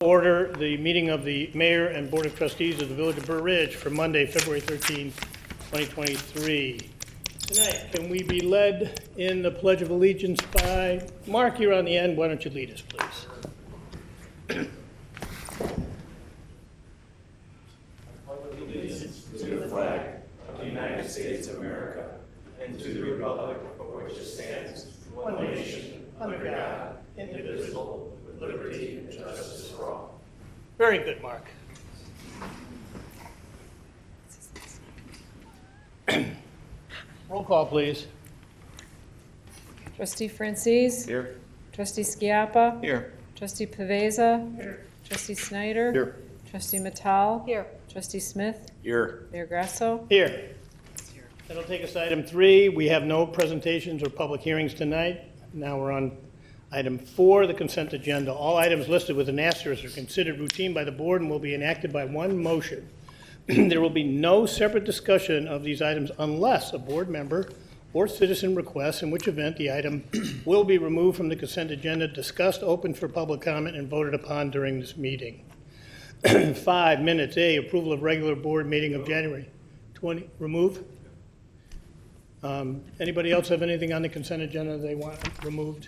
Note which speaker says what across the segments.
Speaker 1: Order the meeting of the Mayor and Board of Trustees of the Village of Burr Ridge for Monday, February 13, 2023. Tonight, can we be led in the Pledge of Allegiance by Mark? You're on the end. Why don't you lead us, please?
Speaker 2: Allegiance to the flag of the United States of America and to the republic for which it stands, one nation, under God, indivisible, with liberty and justice for all.
Speaker 1: Very good, Mark. Roll call, please.
Speaker 3: Trustee Francis?
Speaker 2: Here.
Speaker 3: Trustee Schiappa?
Speaker 2: Here.
Speaker 3: Trustee Paveza?
Speaker 1: Here.
Speaker 3: Trustee Snyder?
Speaker 2: Here.
Speaker 3: Trustee Mattal?
Speaker 4: Here.
Speaker 3: Trustee Smith?
Speaker 2: Here.
Speaker 3: Mayor Grasso?
Speaker 1: Here. That'll take us to item 3. We have no presentations or public hearings tonight. Now we're on item 4, the consent agenda. All items listed with an asterisk are considered routine by the board and will be enacted by one motion. There will be no separate discussion of these items unless a board member or citizen requests, in which event the item will be removed from the consent agenda, discussed, open for public comment, and voted upon during this meeting. 5 minutes. A, approval of regular board meeting of January 20. Remove. Anybody else have anything on the consent agenda they want removed?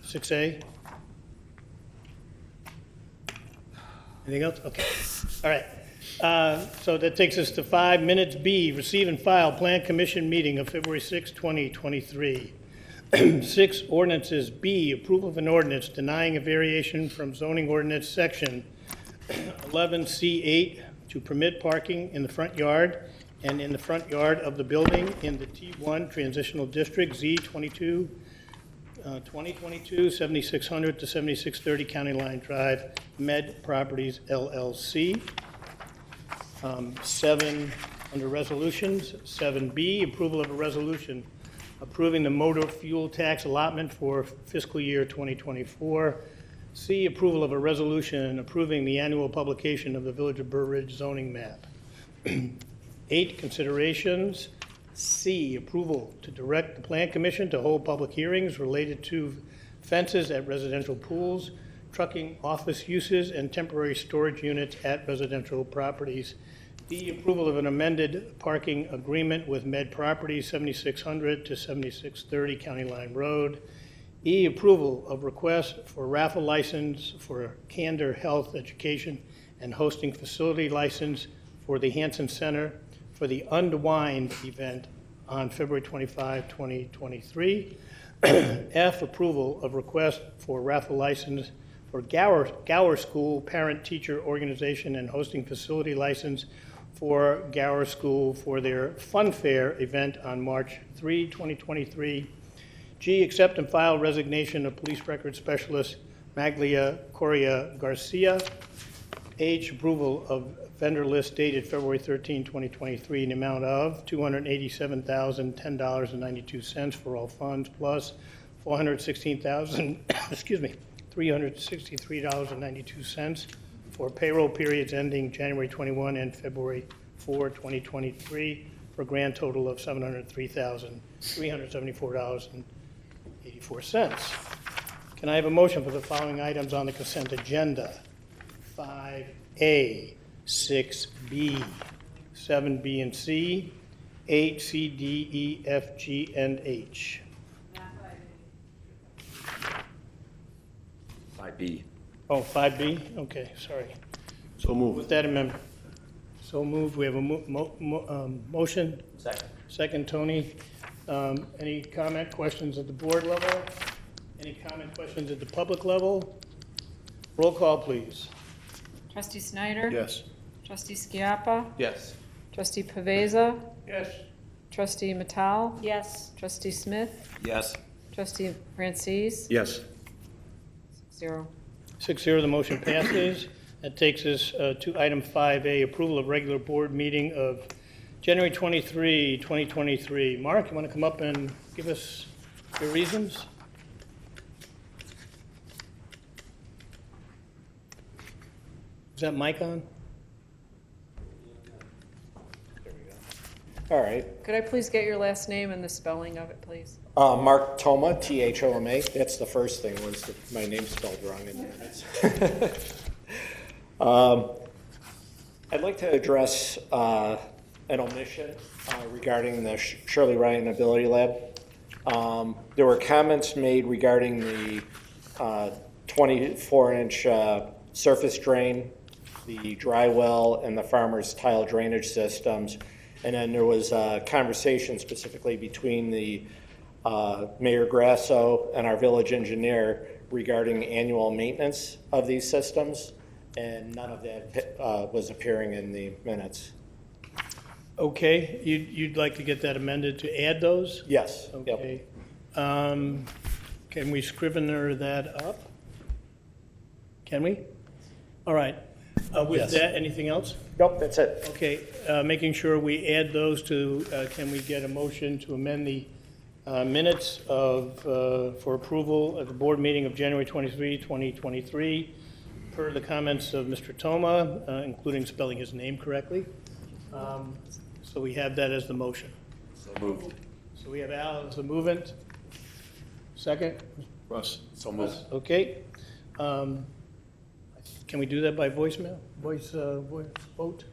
Speaker 1: 6A. Anything else? Okay. All right. So that takes us to 5 minutes. B, receive and file Plan Commission meeting of February 6, 2023. 6 ordinances. B, approval of an ordinance denying a variation from zoning ordinance section 11C8 to permit parking in the front yard and in the front yard of the building in the T1 Transitional District, Z22, 2022, 7600 to 7630 County Line Drive, Med Properties, LLC. 7, under resolutions. 7B, approval of a resolution approving the motor fuel tax allotment for fiscal year 2024. C, approval of a resolution approving the annual publication of the Village of Burr Ridge zoning map. 8, considerations. C, approval to direct the Plan Commission to hold public hearings related to fences at residential pools, trucking office uses, and temporary storage units at residential properties. D, approval of an amended parking agreement with Med Properties, 7600 to 7630 County Line Road. E, approval of request for raffle license for Candor Health Education and hosting facility license for the Hanson Center for the Unwind event on February 25, 2023. F, approval of request for raffle license for Gower School Parent Teacher Organization and hosting facility license for Gower School for their Fun Fair event on March 3, 2023. G, accept and file resignation of Police Record Specialist Maglia Correa Garcia. H, approval of vendor list dated February 13, 2023 in the amount of $287,010.92 for all funds plus $416,000, $363.92 for payroll periods ending January 21 and February 4, 2023 for a grand total of $703,374.84. Can I have a motion for the following items on the consent agenda? 5A, 6B, 7B and C, 8, C, D, E, F, G, and H.
Speaker 2: 5B.
Speaker 1: Oh, 5B? Okay, sorry.
Speaker 2: So moved.
Speaker 1: With that amendment. So moved. We have a motion.
Speaker 2: Second.
Speaker 1: Second, Tony. Any comment, questions at the board level? Any comment, questions at the public level? Roll call, please.
Speaker 3: Trustee Snyder?
Speaker 2: Yes.
Speaker 3: Trustee Schiappa?
Speaker 2: Yes.
Speaker 3: Trustee Paveza?
Speaker 1: Yes.
Speaker 3: Trustee Mattal?
Speaker 4: Yes.
Speaker 3: Trustee Smith?
Speaker 2: Yes.
Speaker 3: Trustee Francis?
Speaker 2: Yes.
Speaker 3: 0.
Speaker 1: 6-0, the motion passes. That takes us to item 5A, approval of regular board meeting of January 23, 2023. Mark, you want to come up and give us your reasons? Is that mic on? There we go.
Speaker 4: All right.
Speaker 3: Could I please get your last name and the spelling of it, please?
Speaker 4: Mark Thoma, Thoma. That's the first thing, was that my name spelled wrong in the minutes. I'd like to address an omission regarding the Shirley Ryan Ability Lab. There were comments made regarding the 24-inch surface drain, the dry well, and the farmer's tile drainage systems. And then there was a conversation specifically between the Mayor Grasso and our village engineer regarding annual maintenance of these systems, and none of that was appearing in the minutes.
Speaker 1: Okay, you'd like to get that amended to add those?
Speaker 4: Yes. Yep.
Speaker 1: Okay. Can we scrivener that up? Can we? All right. With
Speaker 4: Yes.
Speaker 1: that, anything else?
Speaker 4: Nope, that's it.
Speaker 1: Okay, making sure we add those to, can we get a motion to amend the minutes of, for approval at the board meeting of January 23, 2023, per the comments of Mr. Thoma, including spelling his name correctly. So we have that as the motion.
Speaker 2: So moved.
Speaker 1: So we have Al as the movant. Second?
Speaker 2: Russ. So moved.
Speaker 1: Okay. Can we do that by voicemail? Voice vote?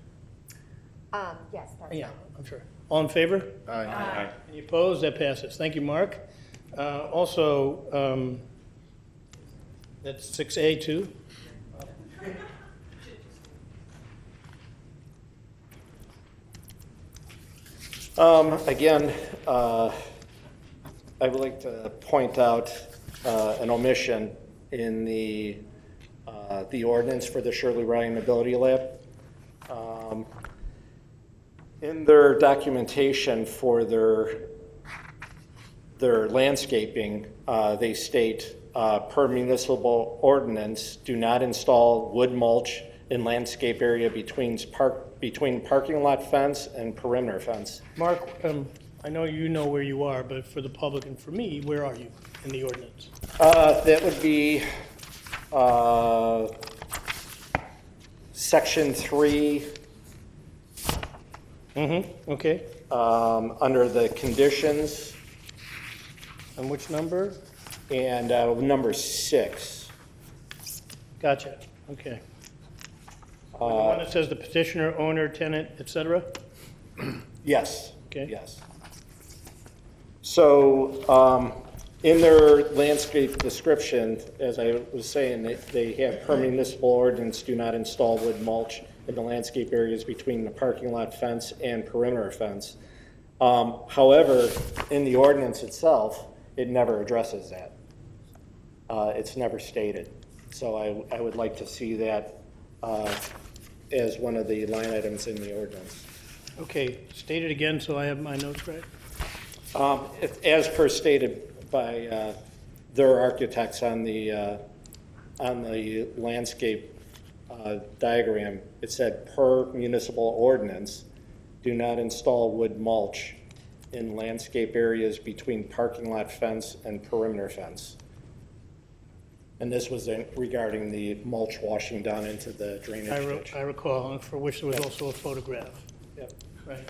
Speaker 5: Yes, that's
Speaker 1: Yeah,
Speaker 5: fine.
Speaker 1: I'm sure. All in favor?
Speaker 2: Aye.
Speaker 1: Any opposed? That passes. Thank you, Mark. Also, that's 6A too.
Speaker 4: Again, I would like to point out an omission in the ordinance for the Shirley Ryan Ability Lab. In their documentation for their landscaping, they state, per municipal ordinance, do not install wood mulch in landscape area between parking lot fence and perimeter fence.
Speaker 1: Mark, I know you know where you are, but for the public and for me, where are you in the ordinance?
Speaker 4: That would be section 3,
Speaker 1: Okay.
Speaker 4: under the conditions,
Speaker 1: And which number?
Speaker 4: and number 6.
Speaker 1: Gotcha. Okay. The one that says the petitioner, owner, tenant, et cetera?
Speaker 4: Yes.
Speaker 1: Okay.
Speaker 4: Yes. So, in their landscape description, as I was saying, they have per municipal ordinance, do not install wood mulch in the landscape areas between the parking lot fence and perimeter fence. However, in the ordinance itself, it never addresses that. It's never stated. So I would like to see that as one of the line items in the ordinance.
Speaker 1: Okay, state it again so I have my notes right.
Speaker 4: As per stated by their architects on the landscape diagram, it said per municipal ordinance, do not install wood mulch in landscape areas between parking lot fence and perimeter fence. And this was regarding the mulch washing down into the drainage ditch.
Speaker 1: I recall, and for which there was also a photograph.
Speaker 4: Yep.
Speaker 1: Right.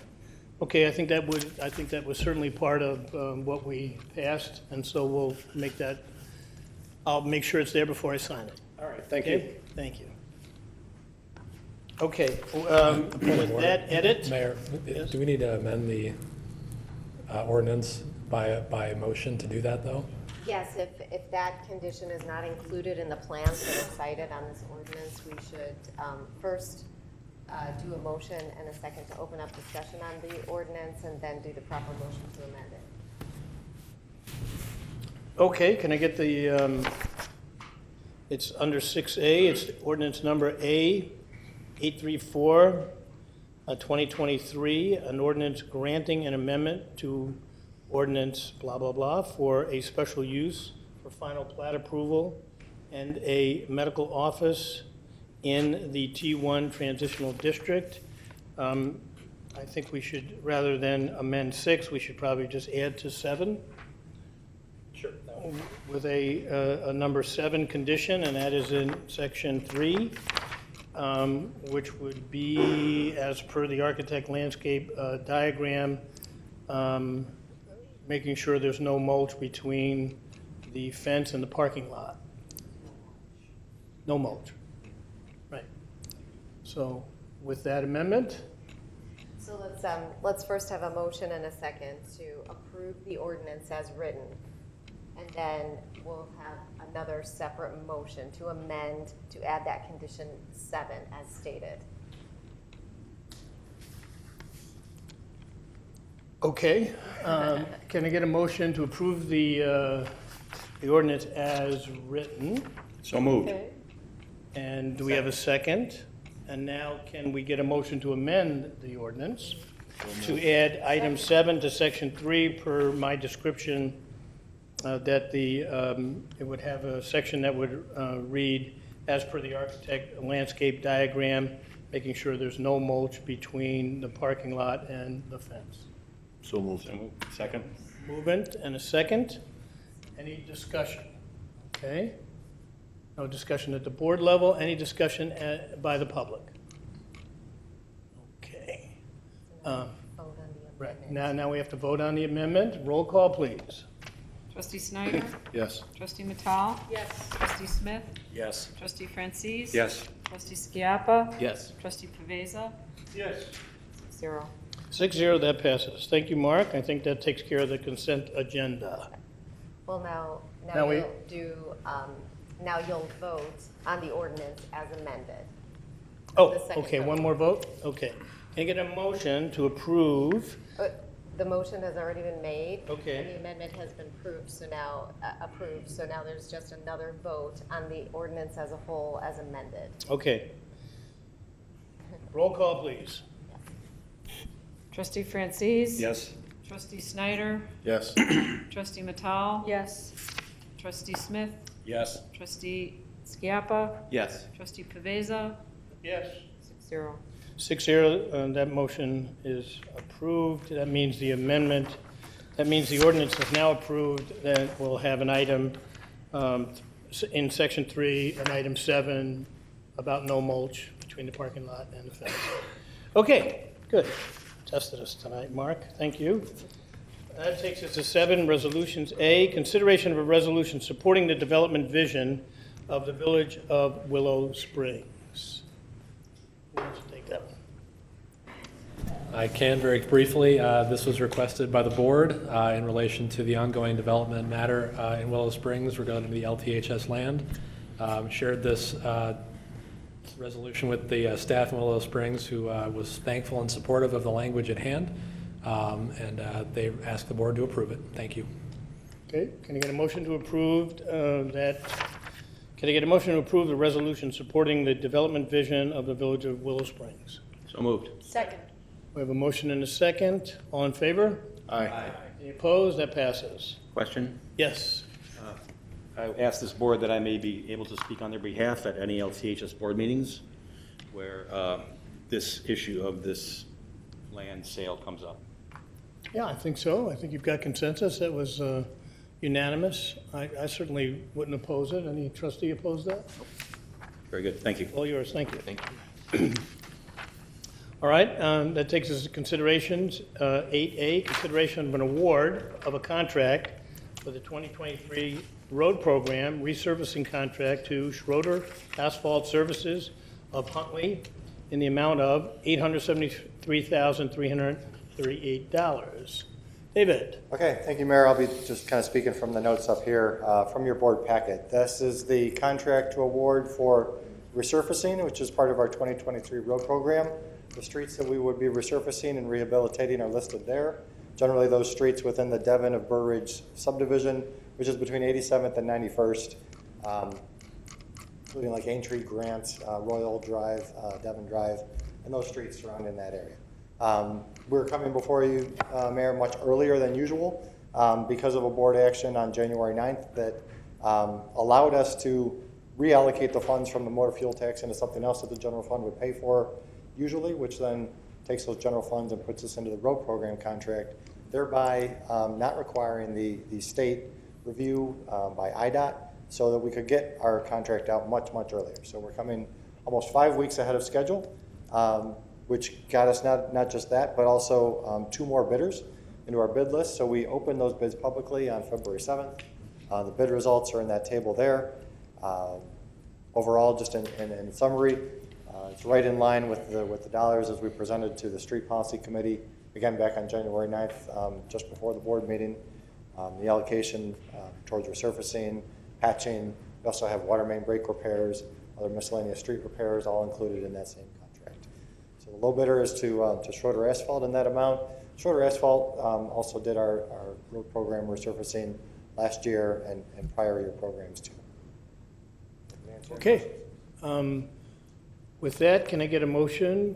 Speaker 1: Okay, I think that was certainly part of what we passed, and so we'll make that, I'll make sure it's there before I sign it.
Speaker 4: All right, thank
Speaker 1: Okay?
Speaker 4: you.
Speaker 1: Thank you. Okay, with that edit,
Speaker 6: Mayor,
Speaker 1: Yes?
Speaker 6: do we need to amend the ordinance by motion to do that, though?
Speaker 5: Yes, if that condition is not included in the plans that are cited on this ordinance, we should first do a motion and a second to open up discussion on the ordinance, and then do the proper motion to amend it.
Speaker 1: okay, can I get the, it's under 6A, it's ordinance number A 834, 2023, an ordinance granting an amendment to ordinance blah, blah, blah, for a special use for final plat approval and a medical office in the T1 transitional district. I think we should, rather than amend 6, we should probably just add to 7.
Speaker 4: Sure.
Speaker 1: With a number 7 condition, and that is in section 3. which would be, as per the architect landscape diagram, making sure there's no mulch between the fence and the parking lot. No mulch. Right. So with that amendment,
Speaker 5: So let's first have a motion and a second to approve the ordinance as written. And then we'll have another separate motion to amend, to add that condition 7 as stated.
Speaker 1: okay. Can I get a motion to approve the ordinance as written?
Speaker 2: So moved.
Speaker 1: And do we have a second? And now can we get a motion to amend the ordinance to add item 7 to section 3 per my description, that it would have a section that would read, as per the architect landscape diagram, making sure there's no mulch between the parking lot and the fence.
Speaker 2: So moved. Second?
Speaker 1: Movement and a second. Any discussion? Okay. No discussion at the board level. Any discussion by the public? Okay.
Speaker 5: Vote on the
Speaker 1: Right.
Speaker 5: amendment.
Speaker 1: Now we have to vote on the amendment. Roll call, please.
Speaker 3: Trustee Snyder?
Speaker 2: Yes.
Speaker 3: Trustee Matal?
Speaker 5: Yes.
Speaker 3: Trustee Smith?
Speaker 2: Yes.
Speaker 3: Trustee Francis?
Speaker 2: Yes.
Speaker 3: Trustee Skiappa?
Speaker 2: Yes.
Speaker 3: Trustee Pavesa?
Speaker 1: Yes.
Speaker 3: 0.
Speaker 1: 6-0, that passes. Thank you, Mark. I think that takes care of the consent agenda.
Speaker 5: Well,
Speaker 1: Now
Speaker 5: now
Speaker 1: we-
Speaker 5: you'll do, now you'll vote on the ordinance as amended.
Speaker 1: Oh,
Speaker 5: The second
Speaker 1: okay,
Speaker 5: vote.
Speaker 1: one more vote? Okay. Can I get a motion to approve?
Speaker 5: The motion has already been made.
Speaker 1: Okay.
Speaker 5: And the amendment has been approved, so now there's just another vote on the ordinance as a whole as amended.
Speaker 1: Okay. Roll call, please.
Speaker 3: Trustee Francis?
Speaker 2: Yes.
Speaker 3: Trustee Snyder?
Speaker 2: Yes.
Speaker 3: Trustee Matal?
Speaker 7: Yes.
Speaker 3: Trustee Smith?
Speaker 2: Yes.
Speaker 3: Trustee Skiappa?
Speaker 2: Yes.
Speaker 3: Trustee Pavesa?
Speaker 1: Yes.
Speaker 3: 6-0.
Speaker 1: 6-0, that motion is approved. That means the ordinance is now approved. Then we'll have an item in section 3, an item 7 about no mulch between the parking lot and the fence. Okay, good. Tested us tonight, Mark. Thank you. That takes us to 7, resolutions. A, consideration of a resolution supporting the development vision of the Village of Willow Springs. Who wants to take that one?
Speaker 6: I can very briefly. This was requested by the board in relation to the ongoing development matter in Willow Springs regarding the LTHS land. Shared this resolution with the staff in Willow Springs, who was thankful and supportive of the language at hand, and they asked the board to approve it. Thank you.
Speaker 1: Okay, can I get a motion to approve can I get a motion to approve the resolution supporting the development vision of the Village of Willow Springs?
Speaker 2: So moved.
Speaker 7: Second.
Speaker 1: We have a motion and a second. All in favor?
Speaker 2: Aye.
Speaker 1: Any opposed? That passes.
Speaker 8: Question.
Speaker 1: Yes.
Speaker 8: I asked this board that I may be able to speak on their behalf at any LTHS board meetings where this issue of this land sale comes up.
Speaker 1: Yeah, I think so. I think you've got consensus. That was unanimous. I certainly wouldn't oppose it. Any trustee oppose that?
Speaker 8: Very good, thank you.
Speaker 1: All yours. Thank you. Thank you. All right, that takes us to considerations. 8A, consideration of an award of a contract for the 2023 road program resurfacing contract to Schroeder Asphalt Services of Huntley in the amount of $873,338. David?
Speaker 9: Okay, thank you, Mayor. I'll be just kind of speaking from the notes up here from your board packet. This is the contract to award for resurfacing, which is part of our 2023 road program. The streets that we would be resurfacing and rehabilitating are listed there. Generally, those streets within the Devon of Burr Ridge subdivision, which is between 87th and 91st, including like Aintree, Grant, Royal Drive, Devon Drive, and those streets surrounding that area. We're coming before you, Mayor, much earlier than usual because of a board action on January 9th that allowed us to reallocate the funds from the motor fuel tax into something else that the general fund would pay for usually, which then takes those general funds and puts us into the road program contract, thereby not requiring the state review by IDOT so that we could get our contract out much, much earlier. So we're coming almost 5 weeks ahead of schedule, which got us not just that, but also 2 more bidders into our bid list. So we opened those bids publicly on February 7th. The bid results are in that table there. Overall, just in summary, it's right in line with the dollars as we presented to the Street Policy Committee, again, back on January 9th, just before the board meeting. The allocation towards resurfacing, patching. We also have water main break repairs, other miscellaneous street repairs, all included in that same contract. So the low bidder is to Schroeder Asphalt in that amount. Schroeder Asphalt also did our road program resurfacing last year and prior year programs too.
Speaker 1: Okay. With that, can I get a motion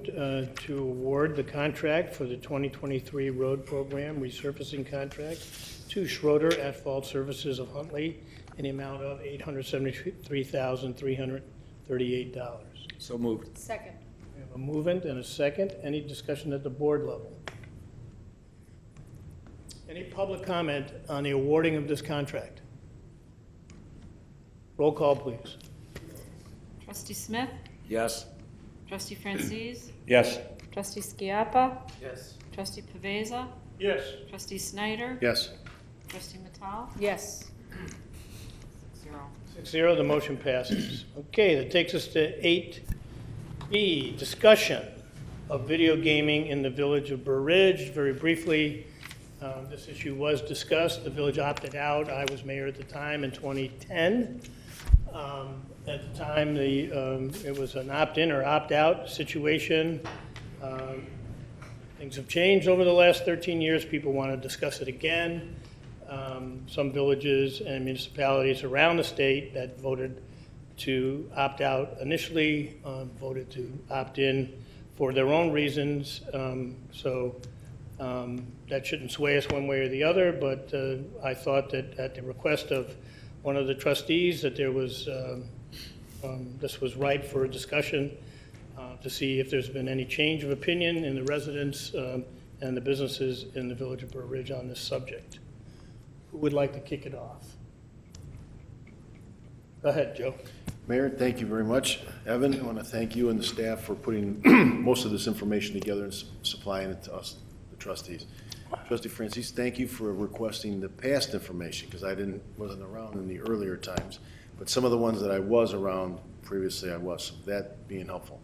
Speaker 1: to award the contract for the 2023 road program resurfacing contract to Schroeder Asphalt Services of Huntley in the amount of $873,338?
Speaker 2: So moved.
Speaker 3: Second.
Speaker 1: We have a movement and a second. Any discussion at the board level? Any public comment on the awarding of this contract? Roll call, please.
Speaker 3: Trustee Smith?
Speaker 2: Yes.
Speaker 3: Trustee Francis?
Speaker 8: Yes.
Speaker 3: Trustee Skiappa?
Speaker 2: Yes.
Speaker 3: Trustee Paveza?
Speaker 1: Yes.
Speaker 3: Trustee Snyder?
Speaker 8: Yes.
Speaker 3: Trustee Matal? Yes. 6-0.
Speaker 1: 6-0, the motion passes. Okay, that takes us to 8B, discussion of video gaming in the village of Burr Ridge. Very briefly, this issue was discussed. The village opted out. I was mayor at the time in 2010. At the time, it was an opt-in or opt-out situation. Things have changed over the last 13 years. People want to discuss it again. Some villages and municipalities around the state that voted to opt out initially voted to opt in for their own reasons. That shouldn't sway us one way or the other, but I thought that at the request of one of the trustees that there was this was ripe for a discussion to see if there's been any change of opinion in the residents and the businesses in the village of Burr Ridge on this subject. Who would like to kick it off? Go ahead, Joe.
Speaker 7: Mayor, thank you very much. Evan, I want to thank you and the staff for putting most of this information together and supplying it to us, the trustees. Trustee Francis, thank you for requesting the past information, because I wasn't around in the earlier times, but some of the ones that I was around previously I was, so that being helpful.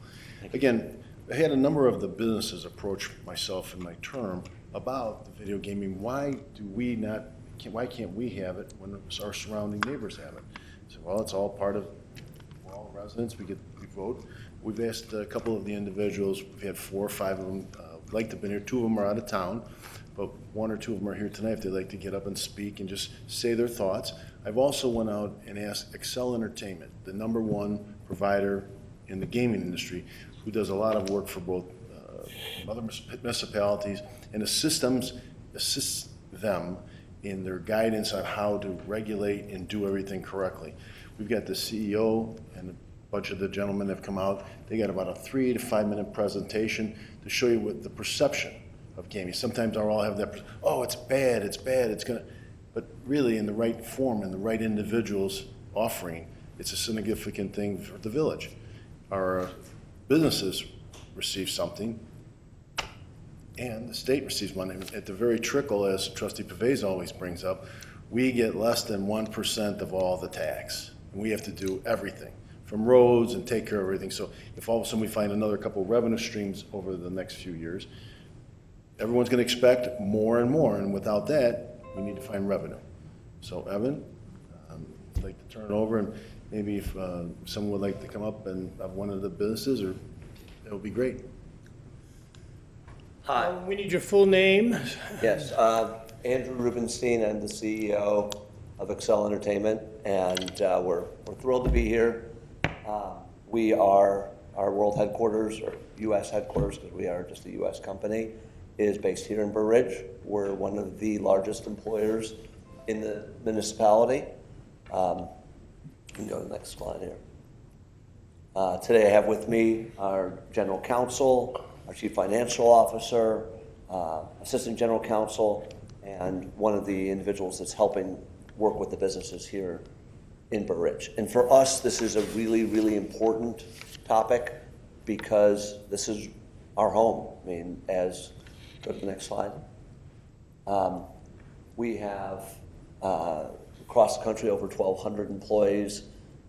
Speaker 7: Again, I had a number of the businesses approach myself in my term about the video gaming. Why can't we have it when our surrounding neighbors have it? So, well, it's all part of, we're all residents, we vote. We've asked a couple of the individuals, we've had 4 or 5 of them like to be here. 2 of them are out of town, but 1 or 2 of them are here tonight if they'd like to get up and speak and just say their thoughts. I've also went out and asked Excel Entertainment, the #1 provider in the gaming industry, who does a lot of work for both other municipalities, and assists them in their guidance on how to regulate and do everything correctly. We've got the CEO and a bunch of the gentlemen have come out. They got about a 3 to 5 minute presentation to show you what the perception of gaming. Sometimes I'll all have that, oh, it's bad, it's gonna, but really in the right form and the right individuals offering, it's a significant thing for the village. Our businesses receive something, and the state receives money. At the very trickle, as Trustee Pavez always brings up, we get less than 1% of all the tax. And we have to do everything, from roads and take care of everything. So if all of a sudden we find another couple revenue streams over the next few years, everyone's gonna expect more and more, and without that, we need to find revenue. So Evan, I'd like to turn it over, and maybe if someone would like to come up and have one of the businesses, or that would be great.
Speaker 10: Hi,
Speaker 1: We need your full name.
Speaker 10: yes, Andrew Rubenstein, I'm the CEO of Excel Entertainment, and we're thrilled to be here. Our world headquarters, or U.S. headquarters, because we are just a U.S. company, is based here in Burr Ridge. We're one of the largest employers in the municipality. You can go to the next slide here. Today I have with me our general counsel, our chief financial officer, assistant general counsel, and one of the individuals that's helping work with the businesses here in Burr Ridge. And for us, this is a really, really important topic because this is our home. I mean, go to the next slide. We have across the country over 1,200 employees,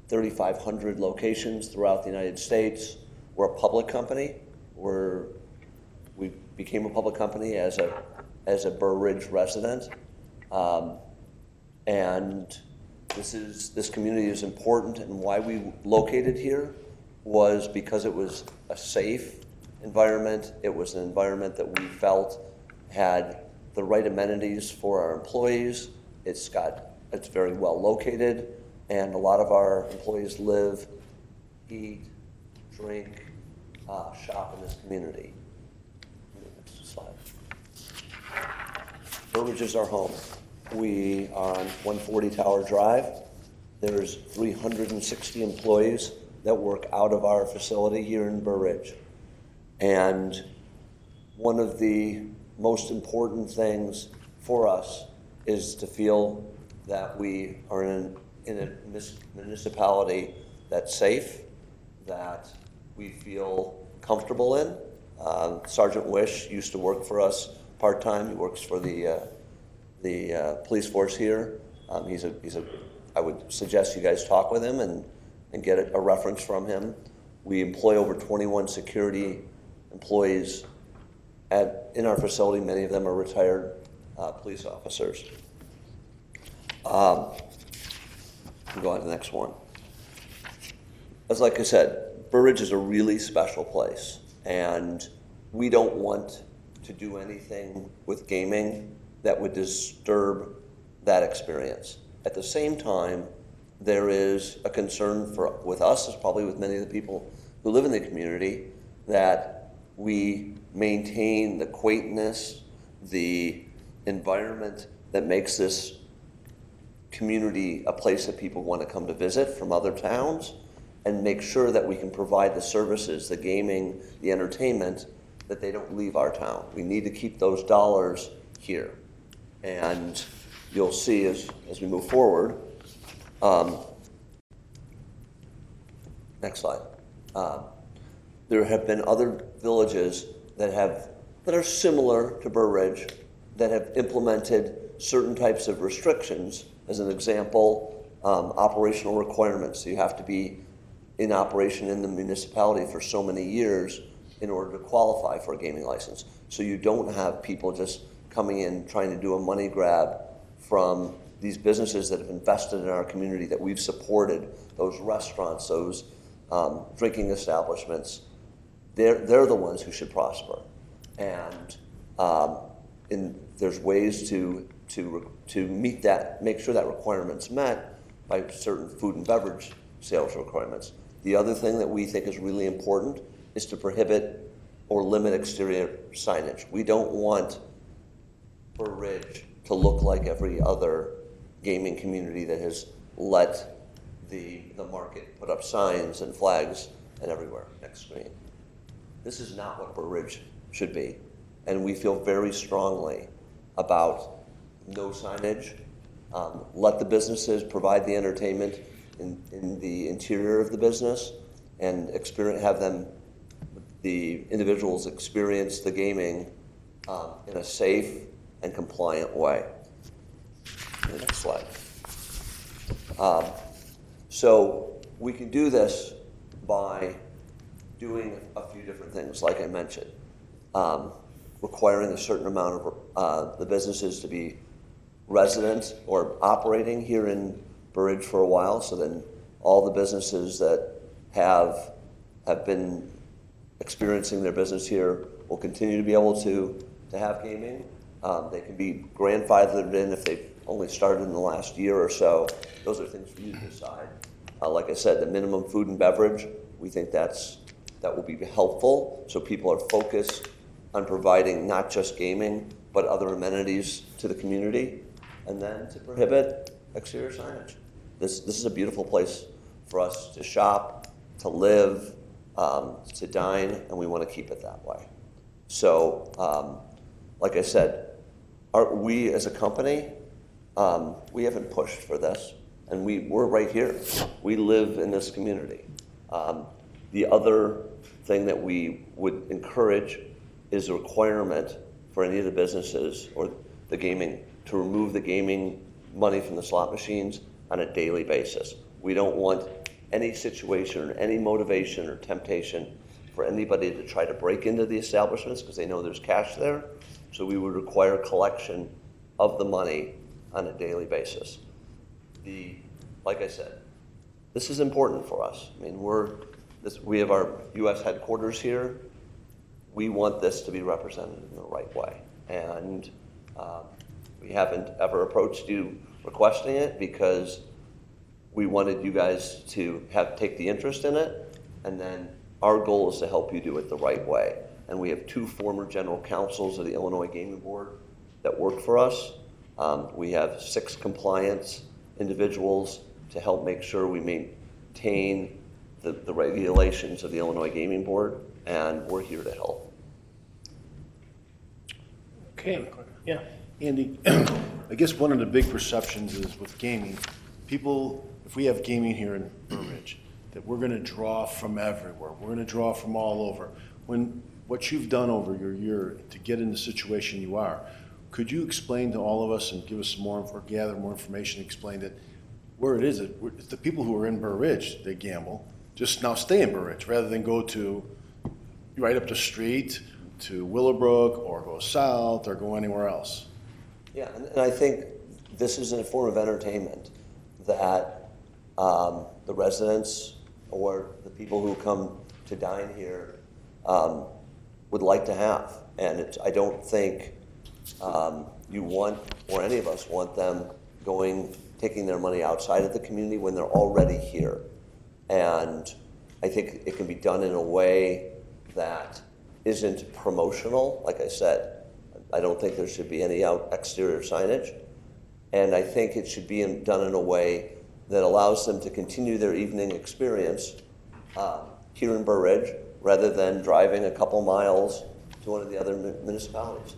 Speaker 10: 3,500 locations throughout the United States. We're a public company. We became a public company as a Burr Ridge resident, and this community is important. And why we located here was because it was a safe environment. It was an environment that we felt had the right amenities for our employees. It's very well located, and a lot of our employees live, eat, drink, shop in this community. Next slide. Burr Ridge is our home. We are on 140 Tower Drive. There's 360 employees that work out of our facility here in Burr Ridge. And one of the most important things for us is to feel that we are in a municipality that's safe, that we feel comfortable in. Sergeant Wish used to work for us part-time. He works for the police force here. I would suggest you guys talk with him and get a reference from him. We employ over 21 security employees in our facility. Many of them are retired police officers. Go on to the next one. As like I said, Burr Ridge is a really special place, and we don't want to do anything with gaming that would disturb that experience. At the same time, there is a concern with us, as probably with many of the people who live in the community, that we maintain the quaintness, the environment that makes this community a place that people want to come to visit from other towns, and make sure that we can provide the services, the gaming, the entertainment, that they don't leave our town. We need to keep those dollars here. And you'll see as we move forward, next slide. There have been other villages that are similar to Burr Ridge that have implemented certain types of restrictions. As an example, operational requirements. So you have to be in operation in the municipality for so many years in order to qualify for a gaming license. So you don't have people just coming in trying to do a money grab from these businesses that have invested in our community, that we've supported, those restaurants, those drinking establishments. They're the ones who should prosper. And there's ways to meet that, make sure that requirement's met by certain food and beverage sales requirements. The other thing that we think is really important is to prohibit or limit exterior signage. We don't want Burr Ridge to look like every other gaming community that has let the market put up signs and flags and everywhere. Next screen. This is not what Burr Ridge should be. And we feel very strongly about no signage. Let the businesses provide the entertainment in the interior of the business, and have the individuals experience the gaming in a safe and compliant way. The next slide. So we can do this by doing a few different things, like I mentioned. Requiring a certain amount of the businesses to be resident or operating here in Burr Ridge for a while, so then all the businesses that have been experiencing their business here will continue to be able to have gaming. They can be grandfathered in if they've only started in the last year or so. Those are things for you to decide. Like I said, the minimum food and beverage, we think that will be helpful, so people are focused on providing not just gaming, but other amenities to the community. And then to prohibit exterior signage. This is a beautiful place for us to shop, to live, to dine, and we want to keep it that way. So, like I said, we as a company, we haven't pushed for this, and we're right here. We live in this community. The other thing that we would encourage is a requirement for any of the businesses or the gaming to remove the gaming money from the slot machines on a daily basis. We don't want any situation or any motivation or temptation for anybody to try to break into the establishments because they know there's cash there. So we would require collection of the money on a daily basis. Like I said, this is important for us. I mean, we have our U.S. headquarters here. We want this to be represented in the right way. And we haven't ever approached you requesting it because we wanted you guys to take the interest in it. And then our goal is to help you do it the right way. And we have 2 former general counsels of the Illinois Gaming Board that work for us. We have 6 compliance individuals to help make sure we maintain the regulations of the Illinois Gaming Board, and we're here to help.
Speaker 1: Okay, yeah.
Speaker 7: Andy, I guess one of the big perceptions is with gaming, people, if we have gaming here in Burr Ridge, that we're gonna draw from everywhere, we're gonna draw from all over. When what you've done over your year to get in the situation you are, could you explain to all of us and give us some more, or gather more information, explain that where it is, it's the people who are in Burr Ridge, they gamble, just now stay in Burr Ridge rather than go to right up the street to Willowbrook or go south or go anywhere else.
Speaker 10: Yeah, and I think this is a form of entertainment that the residents or the people who come to dine here would like to have. And I don't think you want, or any of us want them taking their money outside of the community when they're already here. And I think it can be done in a way that isn't promotional. Like I said, I don't think there should be any exterior signage. And I think it should be done in a way that allows them to continue their evening experience here in Burr Ridge rather than driving a couple miles to one of the other municipalities.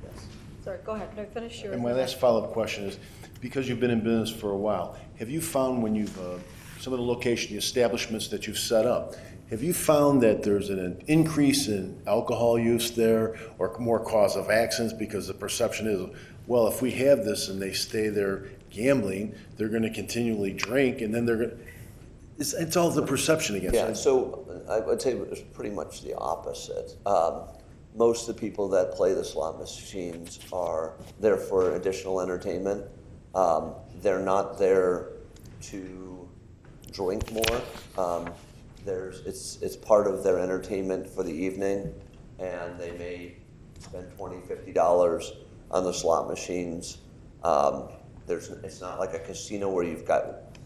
Speaker 10: Yes.
Speaker 3: Sorry, go ahead. No, finish yours.
Speaker 7: And my last follow-up question is, because you've been in business for a while, have you found when you've, some of the location, the establishments that you've set up, have you found that there's an increase in alcohol use there or more cause of accidents because the perception is, well, if we have this and they stay there gambling, they're going to continually drink and then they're going to, it's all the perception against
Speaker 10: Yeah,
Speaker 7: it.
Speaker 10: so I would say it's pretty much the opposite. Most of the people that play the slot machines are there for additional entertainment. They're not there to drink more. It's part of their entertainment for the evening, and they may spend $20, $50 on the slot machines. It's not like a casino where you've got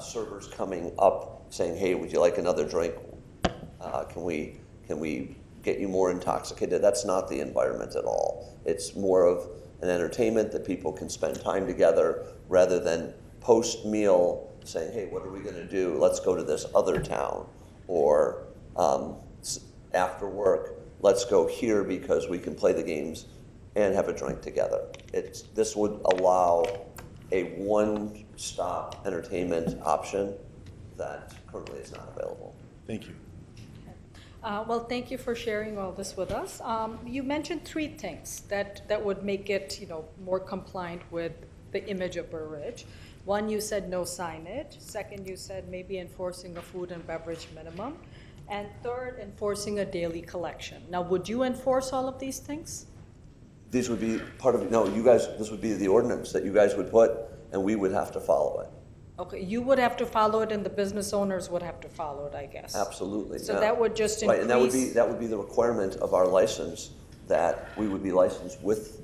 Speaker 10: servers coming up saying, "Hey, would you like another drink? Can we get you more intoxicated?" That's not the environment at all. It's more of an entertainment that people can spend time together rather than post-meal saying, "Hey, what are we going to do? Let's go to this other town," or after work, let's go here because we can play the games and have a drink together. This would allow a one-stop entertainment option that currently is not available.
Speaker 7: Thank you.
Speaker 3: Well, thank you for sharing all this with us. You mentioned 3 things that would make it, more compliant with the image of Burr Ridge. One, you said no signage. Second, you said maybe enforcing a food and beverage minimum. And third, enforcing a daily collection. Now, would you enforce all of these things?
Speaker 10: These would be part of, no, you guys, this would be the ordinance that you guys would put, and we would have to follow it.
Speaker 3: Okay, you would have to follow it and the business owners would have to follow it, I guess.
Speaker 10: Absolutely.
Speaker 3: So
Speaker 10: yeah.
Speaker 3: that would just increase.
Speaker 10: Right, and that would be the requirement of our license, that we would be licensed with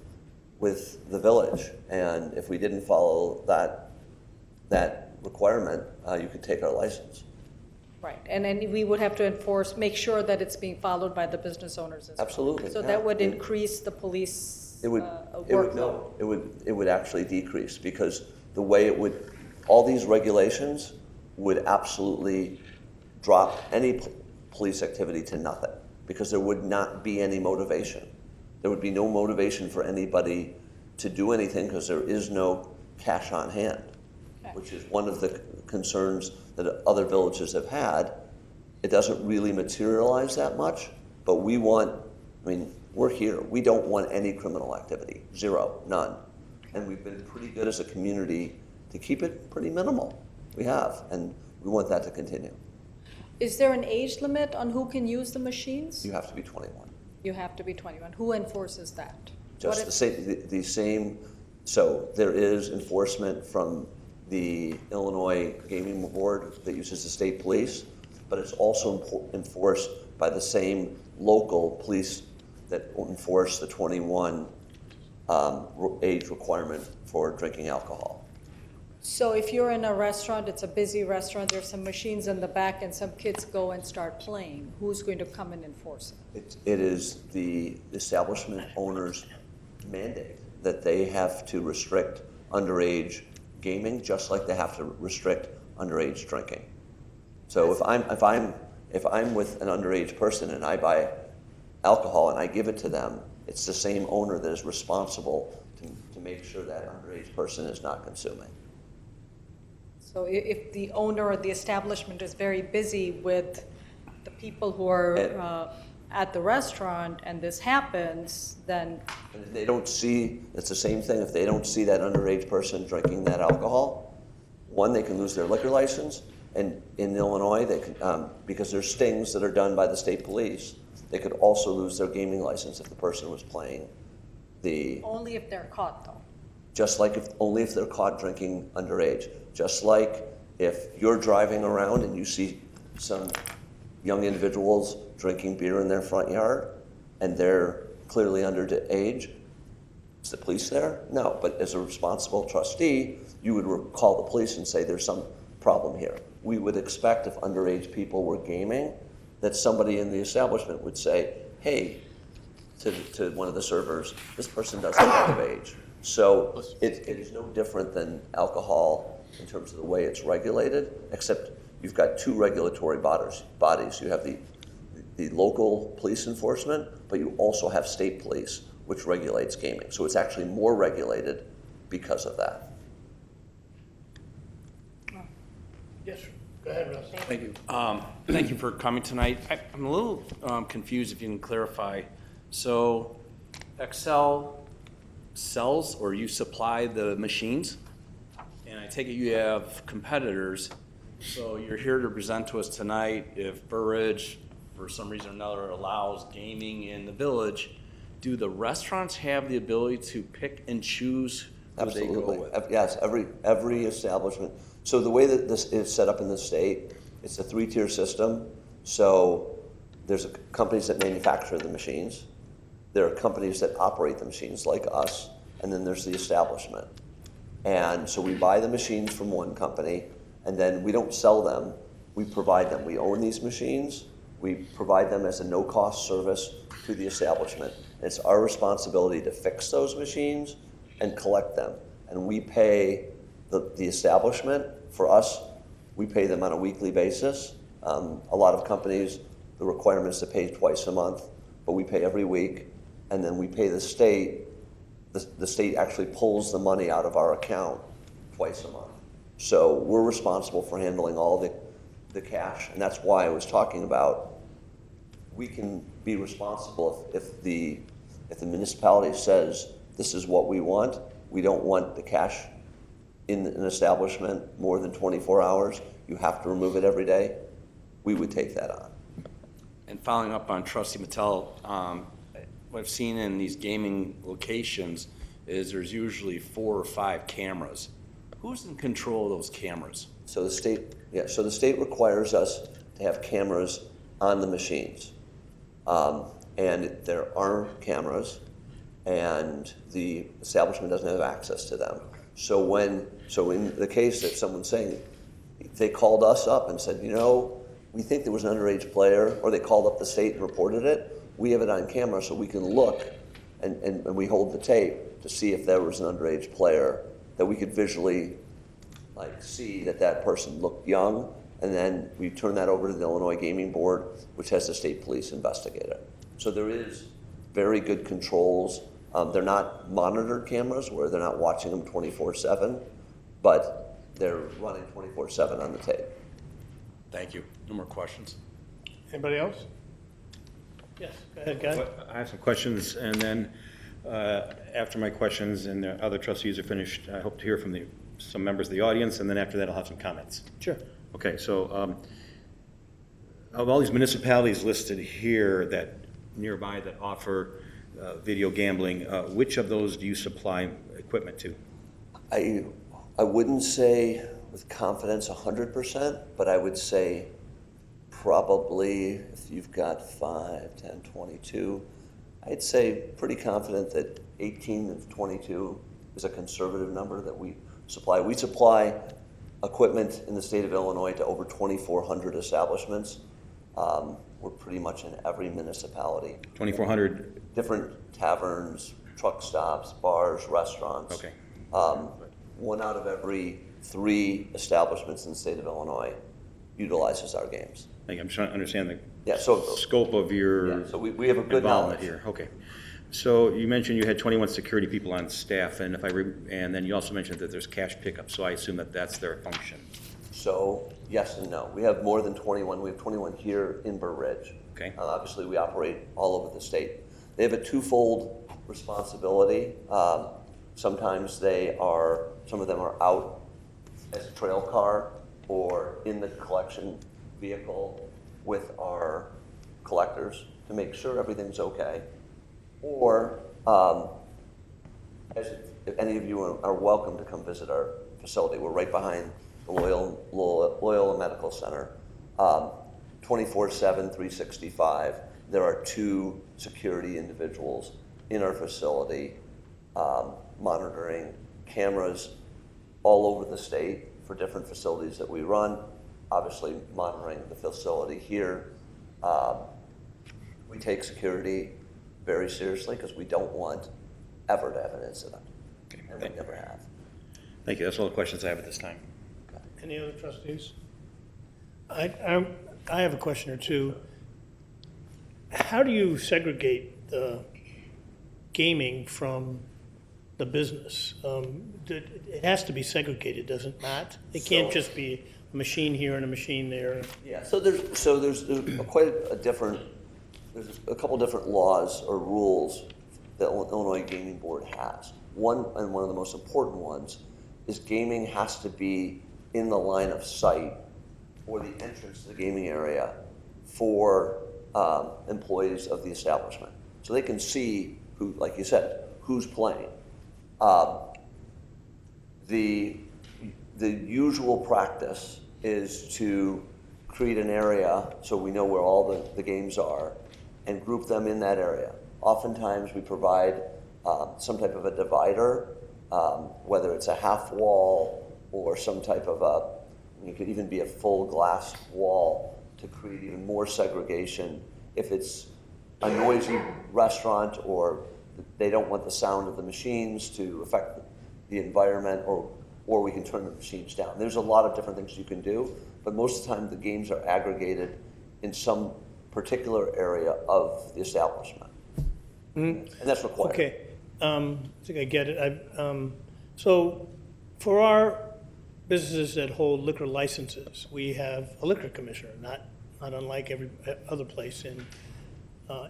Speaker 10: the village. And if we didn't follow that requirement, you could take our license.
Speaker 3: Right, and then we would have to make sure that it's being followed by the business owners as well.
Speaker 10: Absolutely,
Speaker 3: So
Speaker 10: yeah.
Speaker 3: that would increase the police
Speaker 10: workload. It would actually decrease, because the way all these regulations would absolutely drop any police activity to nothing, because there would not be any motivation. There would be no motivation for anybody to do anything because there is no cash on hand, which is one of the concerns that other villages have had, it doesn't really materialize that much, but we want, I mean, we're here. We don't want any criminal activity, zero, none. And we've been pretty good as a community to keep it pretty minimal. We have, and we want that to continue.
Speaker 3: Is there an age limit on who can use the machines?
Speaker 10: You have to be 21.
Speaker 3: You have to be 21. Who enforces that?
Speaker 10: Just the same, so there is enforcement from the Illinois Gaming Board that uses the state police, but it's also enforced by the same local police that enforce the 21 age requirement for drinking alcohol.
Speaker 3: So if you're in a restaurant, it's a busy restaurant, there's some machines in the back and some kids go and start playing, who's going to come and enforce it?
Speaker 10: It is the establishment owner's mandate that they have to restrict underage gaming, just like they have to restrict underage drinking. So if I'm with an underage person and I buy alcohol and I give it to them, it's the same owner that is responsible to make sure that underage person is not consuming.
Speaker 3: So if the owner or the establishment is very busy with the people who are at the restaurant and this happens, then...
Speaker 10: And if they don't see, it's the same thing, if they don't see that underage person drinking that alcohol, one, they can lose their liquor license, and in Illinois, they can, because there's stings that are done by the state police, they could also lose their gaming license if the person was playing the...
Speaker 3: Only if they're caught, though.
Speaker 10: Just like only if they're caught drinking underage. Just like if you're driving around and you see some young individuals drinking beer in their front yard and they're clearly underage, is the police there? No, but as a responsible trustee, you would call the police and say there's some problem here. We would expect if underage people were gaming that somebody in the establishment would say, hey, to one of the servers, this person doesn't have age. So it is no different than alcohol in terms of the way it's regulated, except you've got two regulatory bodies. You have the local police enforcement, but you also have state police, which regulates gaming. So it's actually more regulated because of that.
Speaker 1: Yes, go ahead, Russ.
Speaker 11: Thank you. Thank you for coming tonight. I'm a little confused if you can clarify. So Excel sells or you supply the machines? And I take it you have competitors. So you're here to present to us tonight if Burr Ridge, for some reason or another, allows gaming in the village. Do the restaurants have the ability to pick and choose who they go
Speaker 10: Absolutely.
Speaker 11: with?
Speaker 10: Yes, every establishment. So the way that this is set up in the state, it's a three-tier system. So there's companies that manufacture the machines. There are companies that operate the machines like us, and then there's the establishment. And so we buy the machines from one company, and then we don't sell them, we provide them. We own these machines, we provide them as a no-cost service to the establishment. It's our responsibility to fix those machines and collect them. And we pay the establishment. For us, we pay them on a weekly basis. A lot of companies, the requirement is to pay twice a month, but we pay every week. And then we pay the state. The state actually pulls the money out of our account twice a month. So we're responsible for handling all the cash, and that's why I was talking about we can be responsible if the municipality says this is what we want. We don't want the cash in an establishment more than 24 hours. You have to remove it every day. We would take that on.
Speaker 11: And following up on Trustee Mattel, what I've seen in these gaming locations is there's usually 4 or 5 cameras. Who's in control of those cameras?
Speaker 10: So the state requires us to have cameras on the machines. And there are cameras, and the establishment doesn't have access to them. So in the case that someone's saying, they called us up and said, we think there was an underage player, or they called up the state and reported it, we have it on camera so we can look and we hold the tape to see if there was an underage player that we could visually see that person looked young, and then we turn that over to the Illinois Gaming Board, which has the state police investigate it. So there is very good controls. They're not monitored cameras where they're not watching them 24/7, but they're running 24/7 on the tape.
Speaker 11: Thank you. No more questions.
Speaker 1: Anybody else? Yes, go ahead, Guy.
Speaker 8: I have some questions, and then after my questions and the other trustees are finished, I hope to hear from some members of the audience, and then after that, I'll have some comments.
Speaker 1: Sure.
Speaker 8: Okay, so of all these municipalities listed here that nearby that offer video gambling, which of those do you supply equipment to?
Speaker 10: I wouldn't say with confidence 100%, but I would say probably if you've got 5, 10, 22, I'd say pretty confident that 18 of 22 is a conservative number that we supply. We supply equipment in the state of Illinois to over 2,400 establishments. We're pretty much in every municipality.
Speaker 8: 2,400?
Speaker 10: Different taverns, truck stops, bars, restaurants.
Speaker 8: Okay.
Speaker 10: 1 out of every 3 establishments in the state of Illinois utilizes our games.
Speaker 8: I'm trying to understand the
Speaker 10: Yeah, so
Speaker 8: scope of your
Speaker 10: yeah, so we have a good
Speaker 8: involvement
Speaker 10: knowledge
Speaker 8: here. Okay. So you mentioned you had 21 security people on staff, and and then you also mentioned that there's cash pickup, so I assume that that's their function.
Speaker 10: So yes and no. We have more than 21. We have 21 here in Burr Ridge.
Speaker 8: Okay.
Speaker 10: Obviously, we operate all over the state. They have a twofold responsibility. Sometimes some of them are out as a trail car or in the collection vehicle with our collectors to make sure everything's okay. Or, if any of you are welcome to come visit our facility. We're right behind the Loyola Medical Center. 24/7, 365. There are 2 security individuals in our facility monitoring cameras all over the state for different facilities that we run, obviously monitoring the facility here. We take security very seriously because we don't want ever to have an incident, and we never have.
Speaker 8: Thank you. That's all the questions I have at this time.
Speaker 1: Any other trustees? I have a question or two. How do you segregate the gaming from the business? It has to be segregated, does it not? It can't just be a machine here and a machine there.
Speaker 10: Yeah, so there's a couple different laws or rules that the Illinois Gaming Board has. One of the most important ones is gaming has to be in the line of sight or the entrance to the gaming area for employees of the establishment. So they can see who, like you said, who's playing. The usual practice is to create an area so we know where all the games are and group them in that area. Oftentimes we provide some type of a divider, whether it's a half wall or some type of it could even be a full glass wall to create even more segregation. If it's a noisy restaurant or they don't want the sound of the machines to affect the environment, or we can turn the machines down. There's a lot of different things you can do, but most of the time the games are aggregated in some particular area of the establishment. And that's required.
Speaker 1: Okay, I think I get it. So for our businesses that hold liquor licenses, we have a liquor commissioner, not unlike every other place in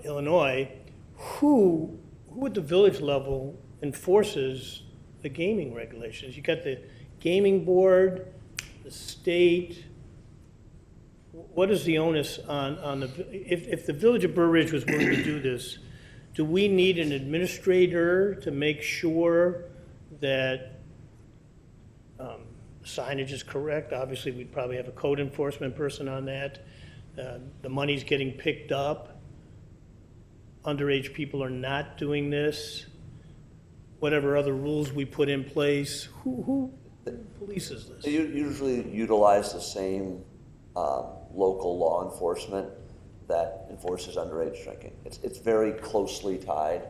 Speaker 1: Illinois. Who at the village level enforces the gaming regulations? You got the gaming board, the state. What is the onus on the, if the village of Burr Ridge was willing to do this, do we need an administrator to make sure that signage is correct? Obviously, we'd probably have a code enforcement person on that. The money's getting picked up. Underage people are not doing this. Whatever other rules we put in place, who polices this?
Speaker 10: They usually utilize the same local law enforcement that enforces underage drinking. It's very closely tied,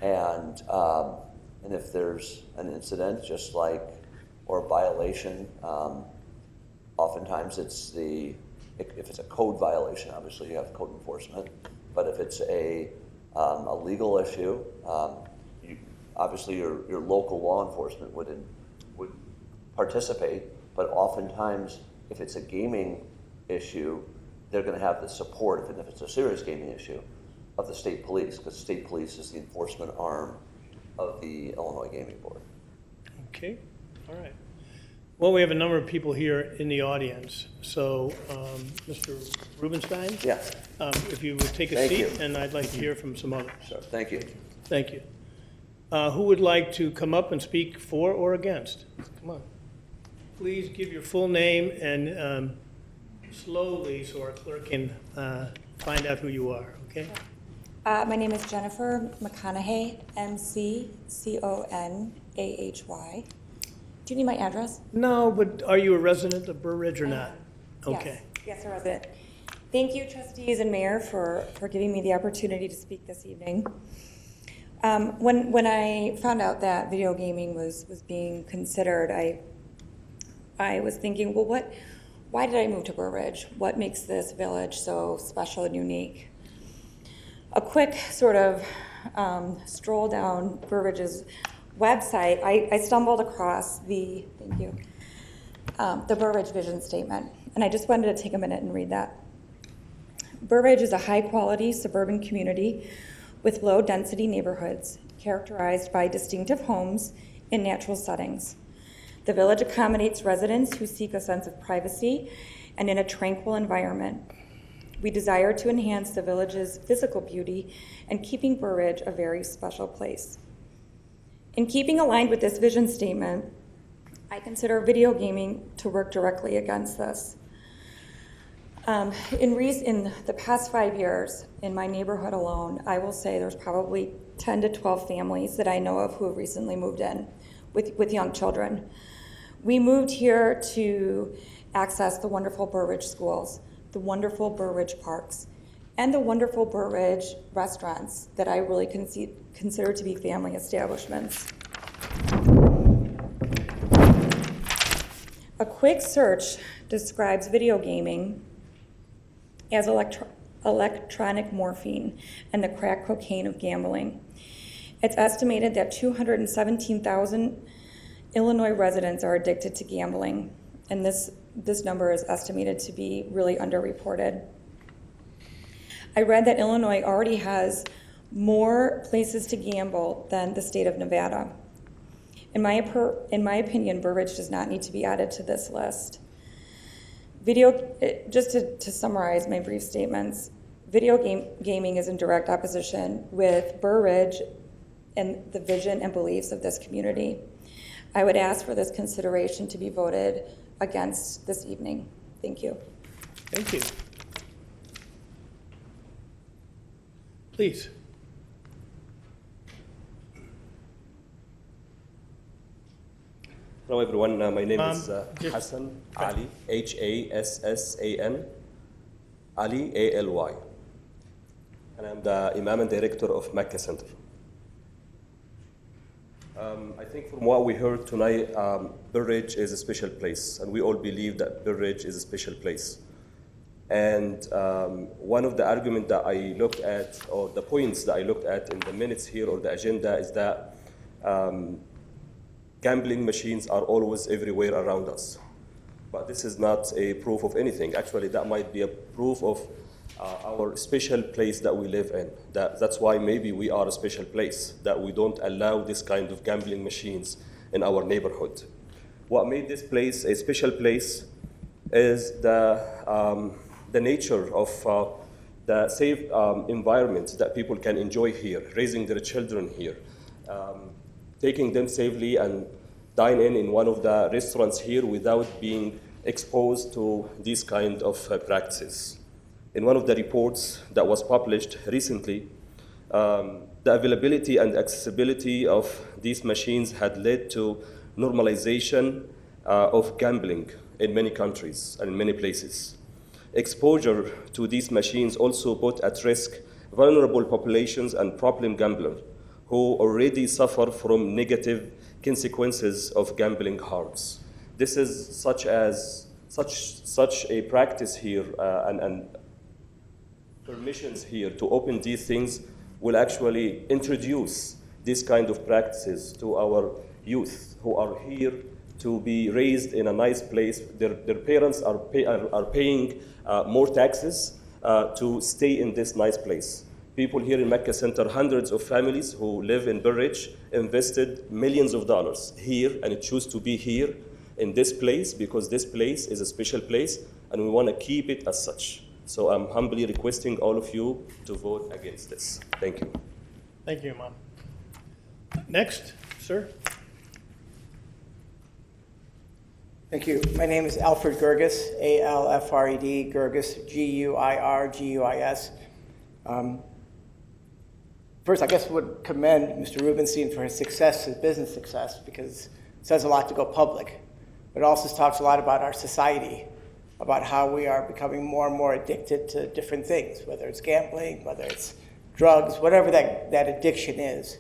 Speaker 10: and if there's an incident, just like, or a violation, oftentimes if it's a code violation, obviously you have code enforcement, but if it's a legal issue, obviously your local law enforcement would participate, but oftentimes if it's a gaming issue, they're going to have the support, if it's a serious gaming issue, of the state police, because the state police is the enforcement arm of the Illinois Gaming Board.
Speaker 1: Okay, all right. Well, we have a number of people here in the audience. So, Mr. Rubenstein?
Speaker 10: Yes.
Speaker 1: If you would take a
Speaker 10: Thank
Speaker 1: seat,
Speaker 10: you.
Speaker 1: and I'd like to hear from some others.
Speaker 10: So, thank you.
Speaker 1: Thank you. Who would like to come up and speak for or against? Come on. Please give your full name and slowly so our clerk can find out who you are, okay?
Speaker 12: My name is Jennifer McConaughey, McConaughey. Do you need my address?
Speaker 1: No, but are you a resident of Burr Ridge or not? Okay.
Speaker 12: Yes, a resident. Thank you, trustees and mayor, for giving me the opportunity to speak this evening. When I found out that video gaming was being considered, I was thinking, well, why did I move to Burr Ridge? What makes this village so special and unique? A quick sort of stroll down Burr Ridge's website, I stumbled across the Burr Ridge vision statement, and I just wanted to take a minute and read that. Burr Ridge is a high-quality suburban community with low-density neighborhoods characterized by distinctive homes in natural settings. The village accommodates residents who seek a sense of privacy and in a tranquil environment. We desire to enhance the village's physical beauty and keeping Burr Ridge a very special place. In keeping aligned with this vision statement, I consider video gaming to work directly against this. In the past 5 years, in my neighborhood alone, I will say there's probably 10 to 12 families that I know of who have recently moved in with young children. We moved here to access the wonderful Burr Ridge schools, the wonderful Burr Ridge parks, and the wonderful Burr Ridge restaurants that I really consider to be family establishments. A quick search describes video gaming as electronic morphine and the crack cocaine of gambling. It's estimated that 217,000 Illinois residents are addicted to gambling, and this number is estimated to be really underreported. I read that Illinois already has more places to gamble than the state of Nevada. In my opinion, Burr Ridge does not need to be added to this list. Just to summarize my brief statements, gaming is in direct opposition with Burr Ridge and the vision and beliefs of this community. I would ask for this consideration to be voted against this evening. Thank you.
Speaker 1: Thank you. Please.
Speaker 13: Hello everyone, my name is
Speaker 1: just-
Speaker 13: Hassan Ali, Hassan, Ali, Ali, and I'm the Imam and Director of Mecca Center. I think from what we heard tonight, Burr Ridge is a special place, and we all believe that Burr Ridge is a special place. And one of the arguments that I looked at, or the points that I looked at in the minutes here or the agenda, is that gambling machines are always everywhere around us. But this is not a proof of anything. Actually, that might be a proof of our special place that we live in. That's why maybe we are a special place, that we don't allow this kind of gambling machines in our neighborhood. What made this place a special place is the nature of the safe environment that people can enjoy here, raising their children here, taking them safely and dine in one of the restaurants here without being exposed to these kind of practices. In one of the reports that was published recently, the availability and accessibility of these machines had led to normalization of gambling in many countries and in many places. Exposure to these machines also put at risk vulnerable populations and problem gamblers who already suffer from negative consequences of gambling harms. This is such a practice here and permissions here to open these things will actually introduce these kind of practices to our youth who are here to be raised in a nice place. Their parents are paying more taxes to stay in this nice place. People here in Mecca Center, hundreds of families who live in Burr Ridge, invested millions of dollars here and choose to be here in this place because this place is a special place and we want to keep it as such. So I'm humbly requesting all of you to vote against this. Thank you.
Speaker 1: Thank you, Imam. Next, sir.
Speaker 14: Thank you. My name is Alfred Gurgis, A-L-F-R-E-D, Gurgis, G-U-I-R-G-U-I-S. First, I guess I would commend Mr. Rubenstein for his success, his business success, because it says a lot to go public. But it also talks a lot about our society, about how we are becoming more and more addicted to different things, whether it's gambling, whether it's drugs, whatever that addiction is.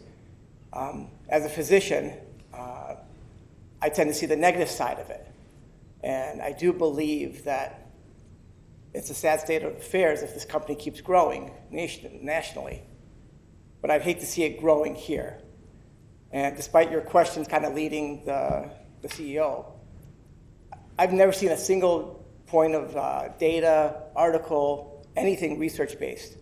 Speaker 14: As a physician, I tend to see the negative side of it. And I do believe that it's a sad state of affairs if this company keeps growing nationally. But I'd hate to see it growing here. And despite your questions kind of leading the CEO, I've never seen a single point of data, article, anything research-based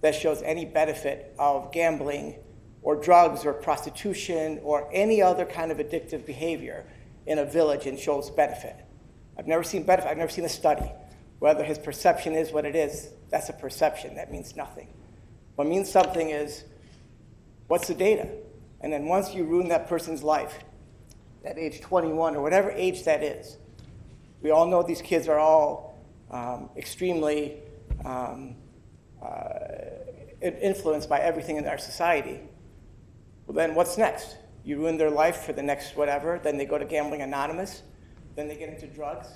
Speaker 14: that shows any benefit of gambling or drugs or prostitution or any other kind of addictive behavior in a village and shows benefit. I've never seen benefit. I've never seen a study. Whether his perception is what it is, that's a perception. That means nothing. What means something is, what's the data? And then once you ruin that person's life, at age 21 or whatever age that is, we all know these kids are all extremely influenced by everything in our society. Well, then what's next? You ruin their life for the next whatever, then they go to Gambling Anonymous, then they get into drugs.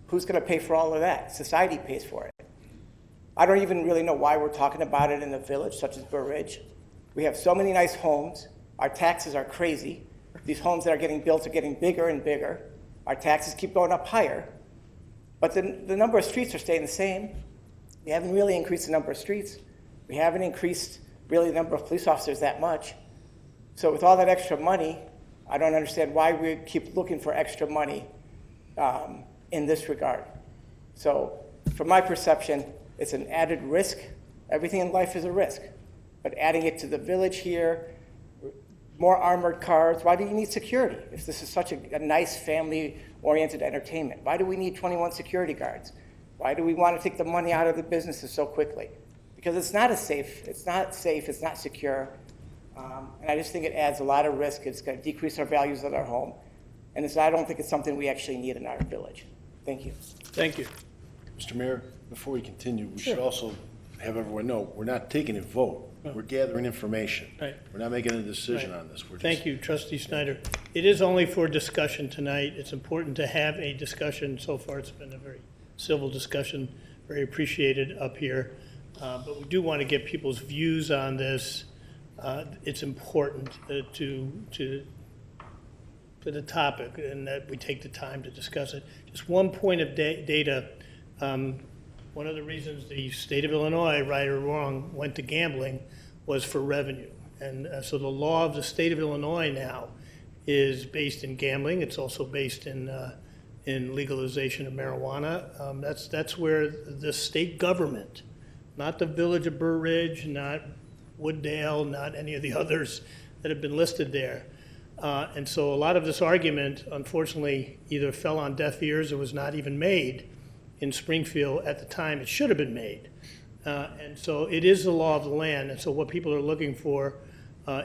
Speaker 14: Who's going to pay for all of that? Society pays for it. I don't even really know why we're talking about it in a village such as Burr Ridge. We have so many nice homes. Our taxes are crazy. These homes that are getting built are getting bigger and bigger. Our taxes keep going up higher. But the number of streets are staying the same. We haven't really increased the number of streets. We haven't increased really the number of police officers that much. So with all that extra money, I don't understand why we keep looking for extra money in this regard. So from my perception, it's an added risk. Everything in life is a risk. But adding it to the village here, more armored cars, why do you need security? If this is such a nice family-oriented entertainment, why do we need 21 security guards? Why do we want to take the money out of the businesses so quickly? Because it's not safe, it's not secure. And I just think it adds a lot of risk. It's going to decrease our values of our home. And I don't think it's something we actually need in our village. Thank you.
Speaker 1: Thank you.
Speaker 7: Mr. Mayor, before we continue, we
Speaker 1: Sure.
Speaker 7: should also have everyone know, we're not taking a vote. We're gathering information.
Speaker 1: Right.
Speaker 7: We're not making a decision
Speaker 1: Right.
Speaker 7: on this. We're just-
Speaker 1: Thank you, Trustee Snyder. It is only for discussion tonight. It's important to have a discussion. So far, it's been a very civil discussion, very appreciated up here. But we do want to get people's views on this. It's important to the topic and that we take the time to discuss it. Just one point of data. One of the reasons the state of Illinois, right or wrong, went to gambling was for revenue. And so the law of the state of Illinois now is based in gambling. It's also based in legalization of marijuana. That's where the state government, not the village of Burr Ridge, not Wooddale, not any of the others that have been listed there. And so a lot of this argument, unfortunately, either fell on deaf ears or was not even made in Springfield at the time it should have been made. And so it is the law of the land. And so what people are looking for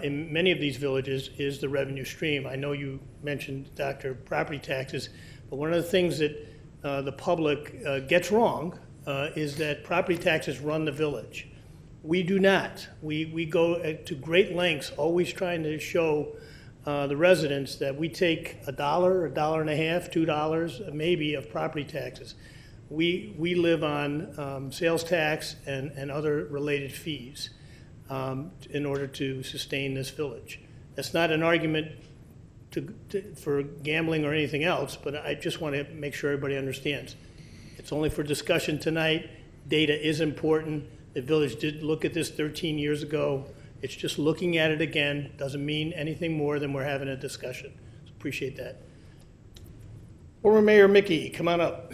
Speaker 1: in many of these villages is the revenue stream. I know you mentioned, Doctor, property taxes, but one of the things that the public gets wrong is that property taxes run the village. We do not. We go to great lengths, always trying to show the residents that we take $1, $1.50, $2 maybe of property taxes. We live on sales tax and other related fees in order to sustain this village. That's not an argument for gambling or anything else, but I just want to make sure everybody understands. It's only for discussion tonight. Data is important. The village did look at this 13 years ago. It's just looking at it again. Doesn't mean anything more than we're having a discussion. So appreciate that. Former Mayor Mickey, come on up.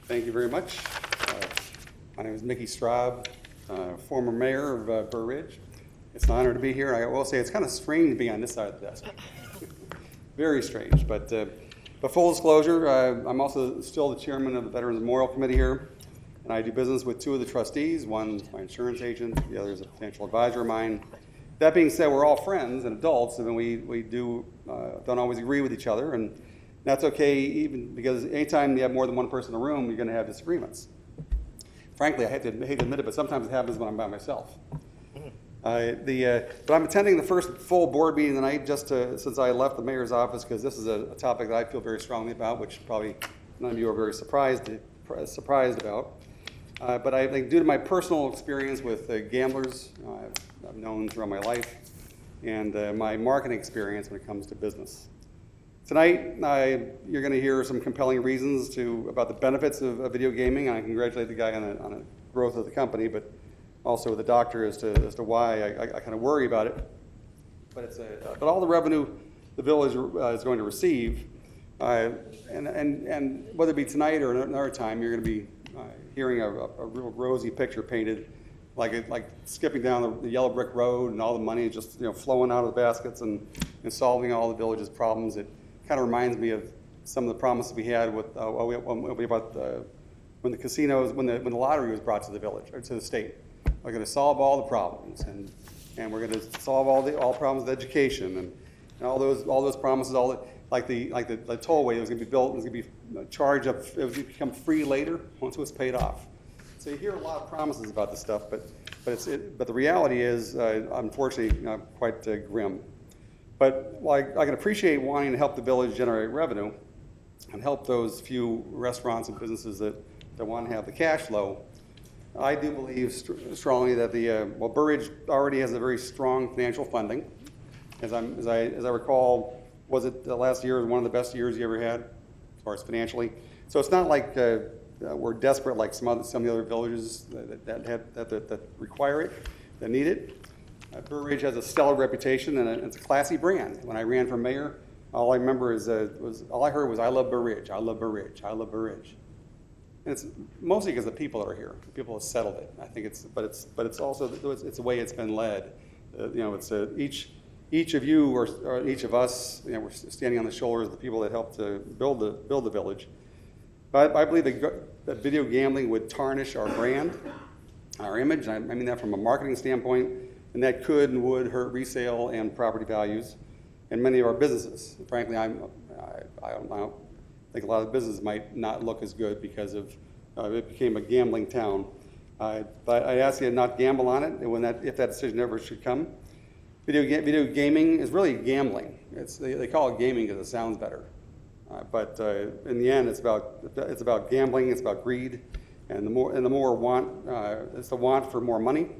Speaker 15: Thank you very much. My name is Mickey Straub, former mayor of Burr Ridge. It's an honor to be here. I will say it's kind of strange to be on this side of the desk. Very strange, but full disclosure, I'm also still the chairman of the Veterans Memorial Committee here, and I do business with two of the trustees. One's my insurance agent, the other is a financial advisor of mine. That being said, we're all friends and adults, and we don't always agree with each other, and that's okay, even because anytime you have more than one person in a room, you're going to have disagreements. Frankly, I hate to admit it, but sometimes it happens when I'm by myself. But I'm attending the first full board meeting tonight since I left the mayor's office, because this is a topic that I feel very strongly about, which probably none of you are very surprised about. But I think due to my personal experience with gamblers, I've known throughout my life, and my marketing experience when it comes to business. Tonight, you're going to hear some compelling reasons about the benefits of video gaming, and I congratulate the guy on the growth of the company, but also the doctor as to why I kind of worry about it. But all the revenue the village is going to receive, and whether it be tonight or another time, you're going to be hearing a real rosy picture painted, like skipping down the yellow brick road and all the money just flowing out of the baskets and solving all the village's problems. It kind of reminds me of some of the promises we had with when the casinos, when the lottery was brought to the village or to the state. We're going to solve all the problems, and we're going to solve all problems with education and all those promises. Like the tollway that was going to be built, was going to be charged up. It was going to become free later once it was paid off. So you hear a lot of promises about this stuff, but the reality is, unfortunately, quite grim. But while I can appreciate wanting to help the village generate revenue and help those few restaurants and businesses that want to have the cash flow, I do believe strongly that Burr Ridge already has a very strong financial funding. As I recall, was it the last year was one of the best years you ever had, as far as financially? So it's not like we're desperate like some of the other villages that require it, that need it. Burr Ridge has a stellar reputation, and it's a classy brand. When I ran for mayor, all I remember all I heard was, "I love Burr Ridge. I love Burr Ridge. I love Burr Ridge." And it's mostly because the people that are here. The people have settled it. I think but it's also it's the way it's been led. It's each of you or each of us. We're standing on the shoulders of the people that helped to build the village. But I believe that video gambling would tarnish our brand, our image. And I mean that from a marketing standpoint, and that could and would hurt resale and property values in many of our businesses. And frankly, I think a lot of businesses might not look as good because of it became a gambling town. But I ask you to not gamble on it if that decision ever should come. Video gaming is really gambling. They call it gaming because it sounds better. But in the end, it's about gambling. It's about greed, and the more want. It's the want for more money,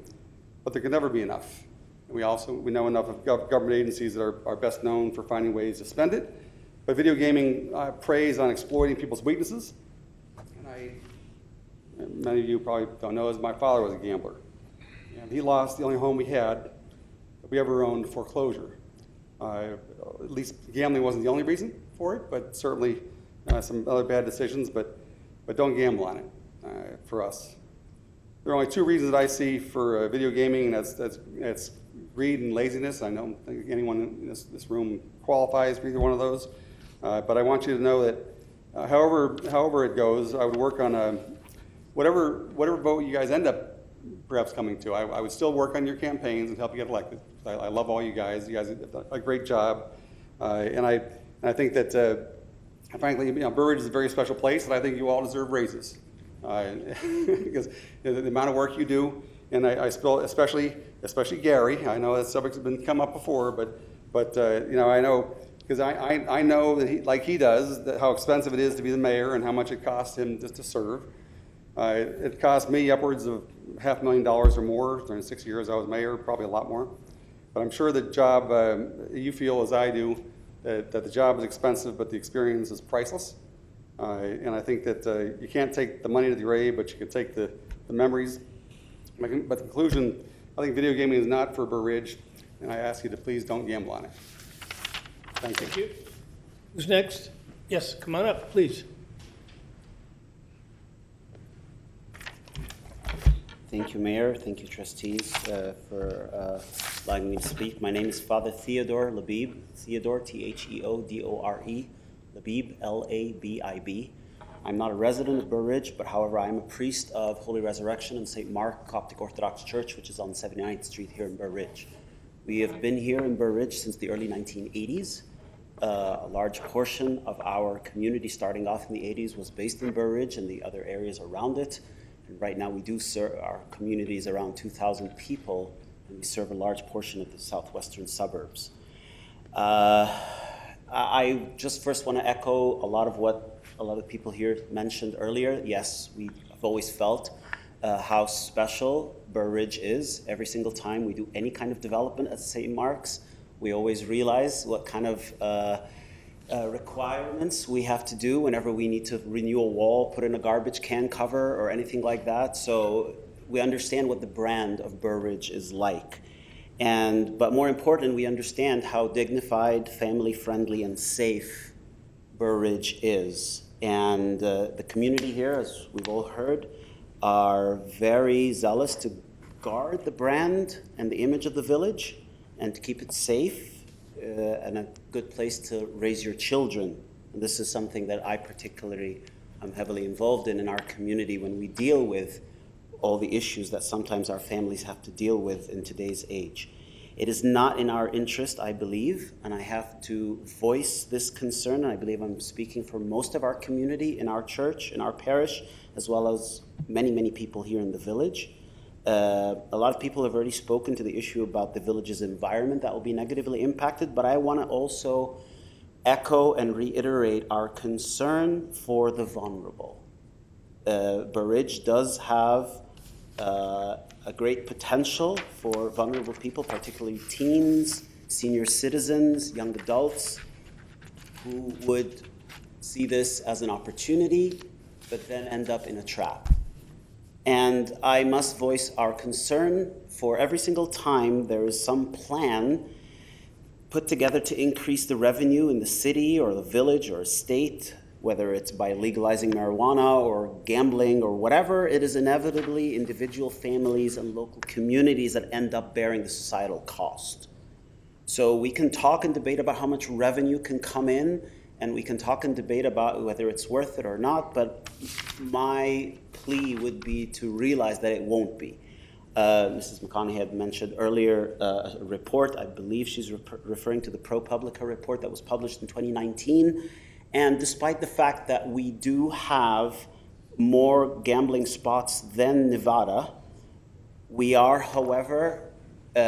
Speaker 15: but there can never be enough. And we know enough of government agencies that are best known for finding ways to spend it. But video gaming preys on exploiting people's weaknesses. And many of you probably don't know, my father was a gambler, and he lost the only home we had that we ever owned to foreclosure. At least gambling wasn't the only reason for it, but certainly some other bad decisions. But don't gamble on it for us. There are only two reasons that I see for video gaming, and that's greed and laziness. I don't think anyone in this room qualifies for either one of those. But I want you to know that however it goes, I would work on whatever vote you guys end up perhaps coming to. I would still work on your campaigns and help you get elected. I love all you guys. You guys have done a great job. And I think that, frankly, Burr Ridge is a very special place, and I think you all deserve raises. Because the amount of work you do, and I feel especially Gary. I know that subject's been come up before, but I know because I know that like he does how expensive it is to be the mayor and how much it costs him just to serve. It cost me upwards of $500,000 or more during the 6 years I was mayor, probably a lot more. But I'm sure the job you feel as I do that the job is expensive, but the experience is priceless. And I think that you can't take the money to the grave, but you can take the memories. But the conclusion, I think video gaming is not for Burr Ridge, and I ask you to please don't gamble on it. Thank you.
Speaker 1: Thank you. Who's next? Yes, come on up, please.
Speaker 16: Thank you, Mayor. Thank you, trustees, for allowing me to speak. My name is Father Theodore Labib, Theodore, Theodore, Labib, Labib. I'm not a resident of Burr Ridge, but however, I'm a priest of Holy Resurrection in St. Mark Coptic Orthodox Church, which is on 79th Street here in Burr Ridge. We have been here in Burr Ridge since the early 1980s. A large portion of our community starting off in the 80s was based in Burr Ridge and the other areas around it. And right now we do serve, our community is around 2,000 people, and we serve a large portion of the southwestern suburbs. I just first want to echo a lot of what a lot of people here mentioned earlier. Yes, we have always felt how special Burr Ridge is. Every single time we do any kind of development at St. Mark's, we always realize what kind of requirements we have to do whenever we need to renew a wall, put in a garbage can cover, or anything like that. So we understand what the brand of Burr Ridge is like. But more important, we understand how dignified, family-friendly, and safe Burr Ridge is. And the community here, as we've all heard, are very zealous to guard the brand and the image of the village and to keep it safe and a good place to raise your children. And this is something that I particularly am heavily involved in our community when we deal with all the issues that sometimes our families have to deal with in today's age. It is not in our interest, I believe, and I have to voice this concern, and I believe I'm speaking for most of our community in our church, in our parish, as well as many, many people here in the village. A lot of people have already spoken to the issue about the village's environment that will be negatively impacted, but I want to also echo and reiterate our concern for the vulnerable. Burr Ridge does have a great potential for vulnerable people, particularly teens, senior citizens, young adults, who would see this as an opportunity, but then end up in a trap. And I must voice our concern for every single time there is some plan put together to increase the revenue in the city or the village or state, whether it's by legalizing marijuana or gambling or whatever, it is inevitably individual families and local communities that end up bearing the societal cost. So we can talk and debate about how much revenue can come in, and we can talk and debate about whether it's worth it or not, but my plea would be to realize that it won't be. Mrs. McConaughey had mentioned earlier a report. I believe she's referring to the ProPublica report that was published in 2019. And despite the fact that we do have more gambling spots than Nevada, we are, however,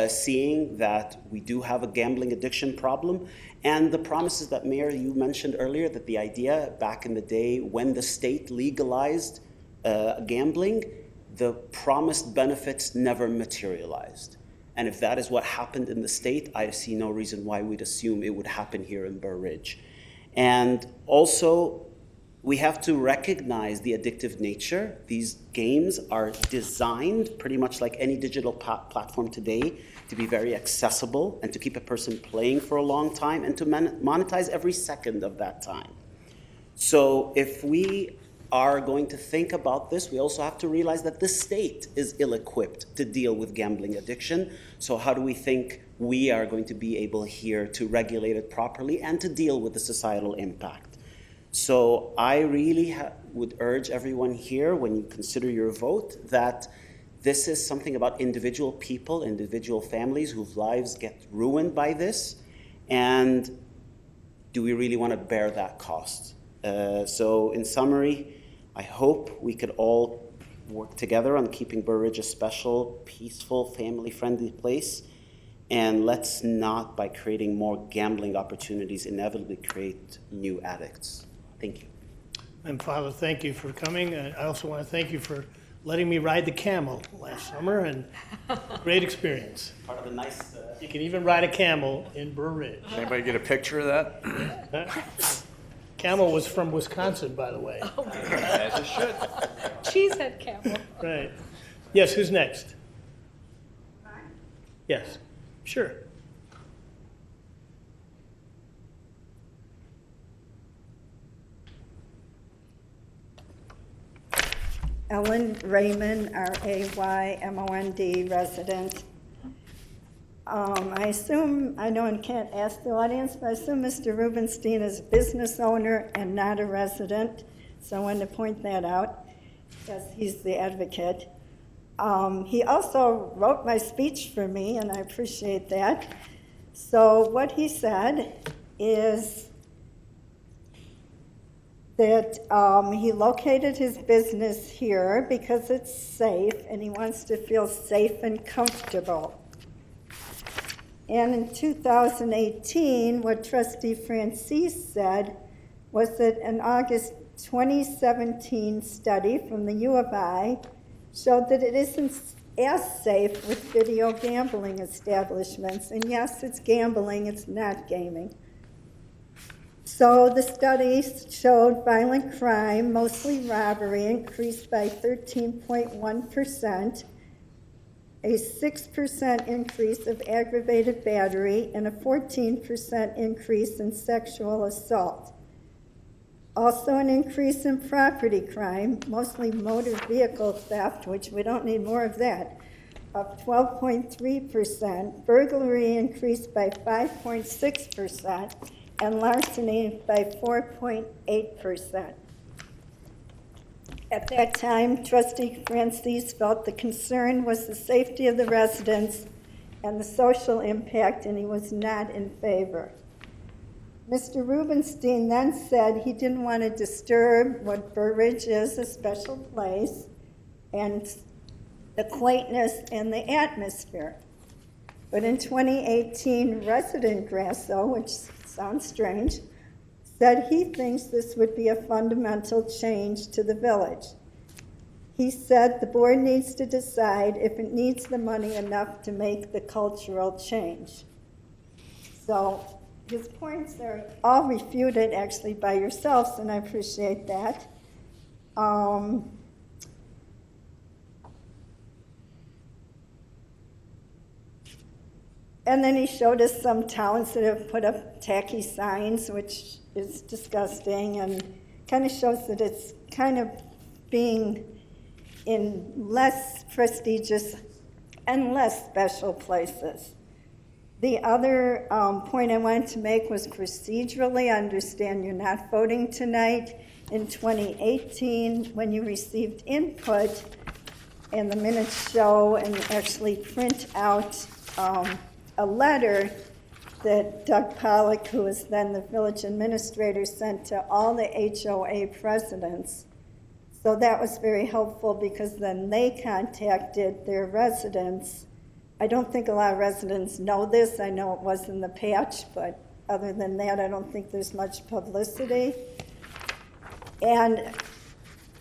Speaker 16: seeing that we do have a gambling addiction problem. And the promises that, Mayor, you mentioned earlier, that the idea back in the day when the state legalized gambling, the promised benefits never materialized. And if that is what happened in the state, I see no reason why we'd assume it would happen here in Burr Ridge. And also, we have to recognize the addictive nature. These games are designed, pretty much like any digital platform today, to be very accessible and to keep a person playing for a long time and to monetize every second of that time. So if we are going to think about this, we also have to realize that the state is ill-equipped to deal with gambling addiction. So how do we think we are going to be able here to regulate it properly and to deal with the societal impact? So I really would urge everyone here, when you consider your vote, that this is something about individual people, individual families whose lives get ruined by this, and do we really want to bear that cost? So in summary, I hope we could all work together on keeping Burr Ridge a special, peaceful, family-friendly place. And let's not, by creating more gambling opportunities, inevitably create new addicts. Thank you.
Speaker 1: And Father, thank you for coming. I also want to thank you for letting me ride the camel last summer, and great experience.
Speaker 16: Part of the nice...
Speaker 1: You can even ride a camel in Burr Ridge.
Speaker 11: Anybody get a picture of that?
Speaker 1: Camel was from Wisconsin, by the way.
Speaker 11: As it should.
Speaker 3: Cheesehead camel.
Speaker 1: Right. Yes, who's next? Yes, sure.
Speaker 17: Ellen Raymond, R-A-Y-M-O-N-D, resident. I assume, I know I can't ask the audience, but I assume Mr. Rubenstein is a business owner and not a resident, so I wanted to point that out, because he's the advocate. He also wrote my speech for me, and I appreciate that. So what he said is that he located his business here because it's safe, and he wants to feel safe and comfortable. And in 2018, what Trustee Francis said was that an August 2017 study from the U of I showed that it isn't as safe with video gambling establishments. And yes, it's gambling, it's not gaming. So the studies showed violent crime, mostly robbery, increased by 13.1%, a 6% increase of aggravated battery, and a 14% increase in sexual assault. Also an increase in property crime, mostly motor vehicle theft, which we don't need more of that, of 12.3%. Burglary increased by 5.6%, and larceny by 4.8%. At that time, Trustee Francis felt the concern was the safety of the residents and the social impact, and he was not in favor. Mr. Rubenstein then said he didn't want to disturb what Burr Ridge is, a special place, and the quaintness and the atmosphere. But in 2018, resident Grasso, which sounds strange, said he thinks this would be a fundamental change to the village. He said the board needs to decide if it needs the money enough to make the cultural change. So his points are all refuted actually by yourselves, and I appreciate that. And then he showed us some towns that have put up tacky signs, which is disgusting, and kind of shows that it's kind of being in less prestigious and less special places. The other point I wanted to make was procedurally. I understand you're not voting tonight. In 2018, when you received input, and the minutes show and actually print out a letter that Doug Pollack, who was then the village administrator, sent to all the HOA presidents. So that was very helpful because then they contacted their residents. I don't think a lot of residents know this. I know it was in the patch, but other than that, I don't think there's much publicity. And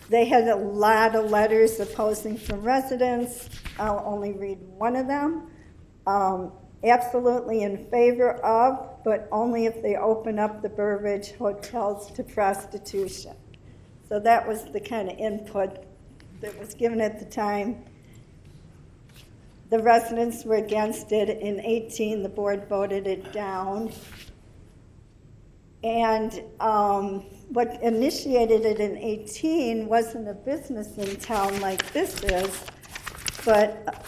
Speaker 17: they had a lot of letters opposing from residents. I'll only read one of them. Absolutely in favor of, but only if they open up the Burr Ridge hotels to prostitution. So that was the kind of input that was given at the time. The residents were against it. In 18, the board voted it down. And what initiated it in 18 wasn't a business in town like this is, but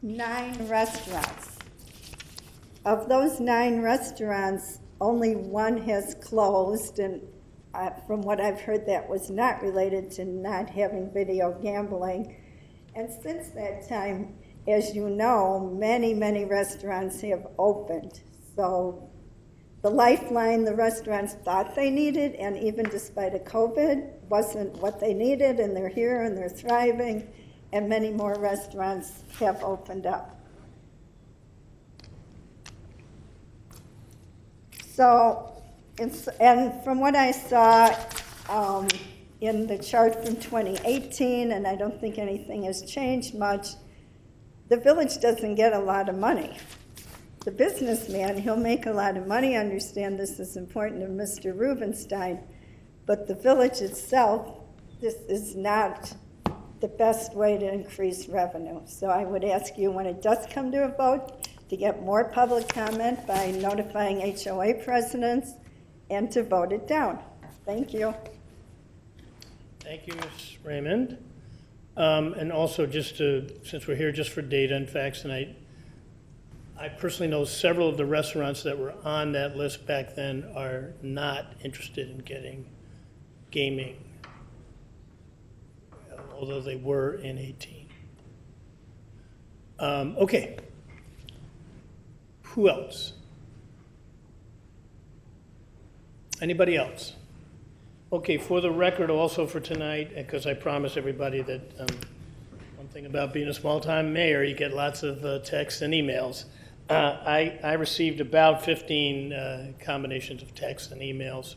Speaker 17: 9 restaurants. Of those 9 restaurants, only one has closed, and from what I've heard, that was not related to not having video gambling. And since that time, as you know, many, many restaurants have opened. So the lifeline the restaurants thought they needed, and even despite of COVID, wasn't what they needed, and they're here and they're thriving, and many more restaurants have opened up. So, and from what I saw in the chart from 2018, and I don't think anything has changed much, the village doesn't get a lot of money. The businessman, he'll make a lot of money. I understand this is important to Mr. Rubenstein, but the village itself, this is not the best way to increase revenue. So I would ask you, when it does come to a vote, to get more public comment by notifying HOA presidents and to vote it down. Thank you.
Speaker 1: Thank you, Ms. Raymond. And also, since we're here just for data and facts tonight, I personally know several of the restaurants that were on that list back then are not interested in getting gaming, although they were in 18. Okay. Who else? Anybody else? Okay, for the record also for tonight, because I promised everybody that one thing about being a small-time mayor, you get lots of texts and emails. I received about 15 combinations of texts and emails.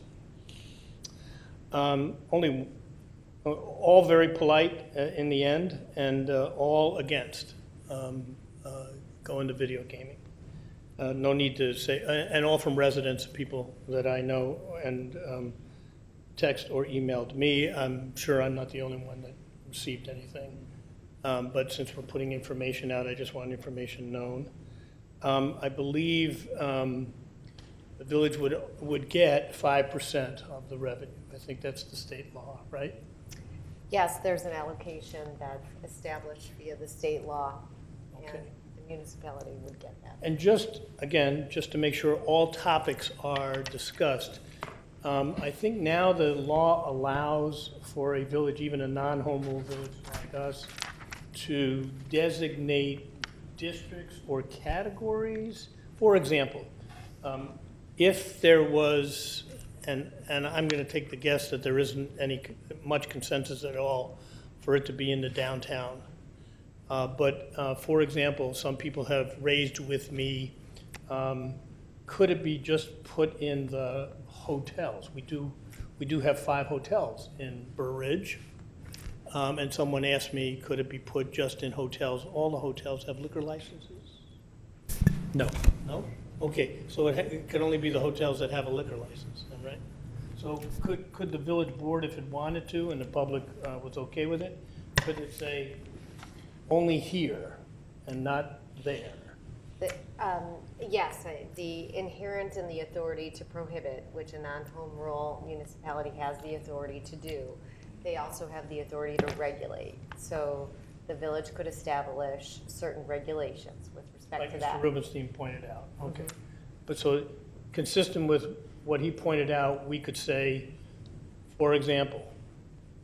Speaker 1: Only all very polite in the end, and all against going to video gaming. No need to say, and all from residents, people that I know, and text or emailed me. I'm sure I'm not the only one that received anything. But since we're putting information out, I just want information known. I believe the village would get 5% of the revenue. I think that's the state law, right?
Speaker 5: Yes, there's an allocation that's established via the state law, and
Speaker 1: Okay.
Speaker 5: the municipality would get that.
Speaker 1: And just to make sure all topics are discussed, I think now the law allows for a village, even a non-home rule village like us, to designate districts or categories. For example, if there was, and I'm going to take the guess that there isn't much consensus at all for it to be in the downtown. But for example, some people have raised with me, could it be just put in the hotels? We do have 5 hotels in Burr Ridge. And someone asked me, could it be put just in hotels? All the hotels have liquor licenses?
Speaker 6: No.
Speaker 1: No? Okay, so it can only be the hotels that have a liquor license, then, right? So could the village board, if it wanted to, and the public was okay with it, could it say only here and not there?
Speaker 5: Yes, the inherent in the authority to prohibit, which a non-home rule municipality has the authority to do, they also have the authority to regulate. So the village could establish certain regulations with respect to that.
Speaker 1: Like Mr. Rubenstein pointed out, okay. But so consistent with what he pointed out, we could say, for example,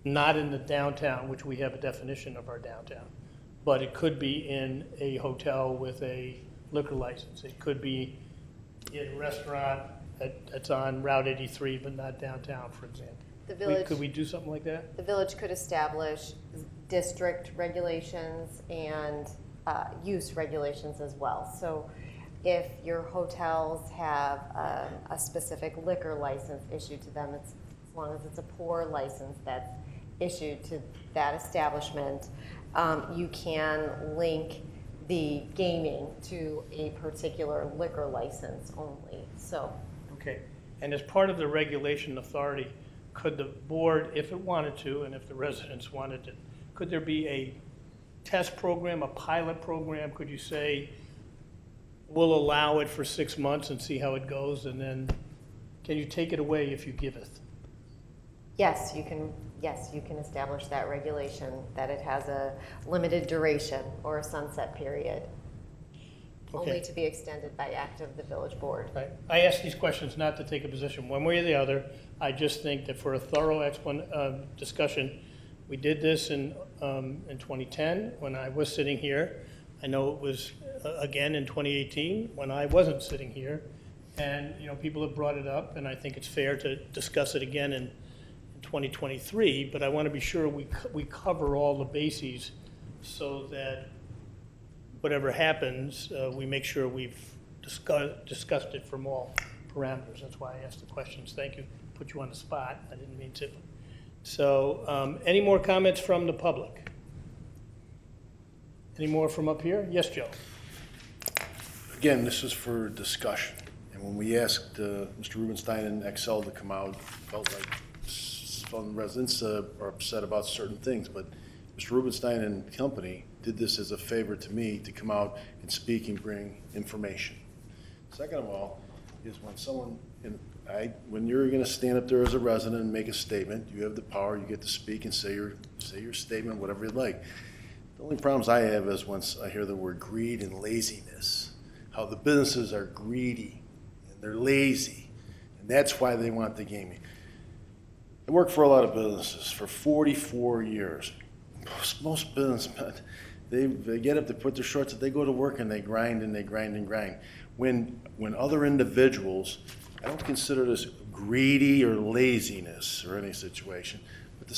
Speaker 1: not in the downtown, which we have a definition of our downtown, but it could be in a hotel with a liquor license. It could be in a restaurant that's on Route 83, but not downtown, for example.
Speaker 5: The village,
Speaker 1: Could we do something like that?
Speaker 5: the village could establish district regulations and use regulations as well. So if your hotels have a specific liquor license issued to them, as long as it's a pour license that's issued to that establishment, you can link the gaming to a particular liquor license only. So,
Speaker 1: Okay. And as part of the regulation authority, could the board, if it wanted to, and if the residents wanted to, could there be a test program, a pilot program? Could you say, we'll allow it for 6 months and see how it goes, and then can you take it away if you giveth?
Speaker 5: yes, you can establish that regulation, that it has a limited duration or a sunset period, only
Speaker 1: Okay.
Speaker 5: to be extended by act of the village board.
Speaker 1: Right. I ask these questions not to take a position one way or the other. I just think that for a thorough discussion, we did this in 2010 when I was sitting here. I know it was again in 2018 when I wasn't sitting here. And, people have brought it up, and I think it's fair to discuss it again in 2023, but I want to be sure we cover all the bases so that whatever happens, we make sure we've discussed it from all parameters. That's why I asked the questions. Thank you. Put you on the spot. I didn't mean to. So any more comments from the public? Any more from up here? Yes, Joe.
Speaker 7: Again, this is for discussion. And when we asked Mr. Rubenstein and Excel to come out, felt like some residents are upset about certain things, but Mr. Rubenstein and company did this as a favor to me to come out and speak and bring information. Second of all, is when you're gonna stand up there as a resident and make a statement, you have the power, you get to speak and say your statement, whatever you'd like. The only problems I have is once I hear the word greed and laziness, how the businesses are greedy and they're lazy, and that's why they want the gaming. I worked for a lot of businesses for 44 years. Most businessmen, they get up, they put their shorts, they go to work and they grind and they grind and grind. When other individuals, I don't consider this greedy or laziness or any situation, but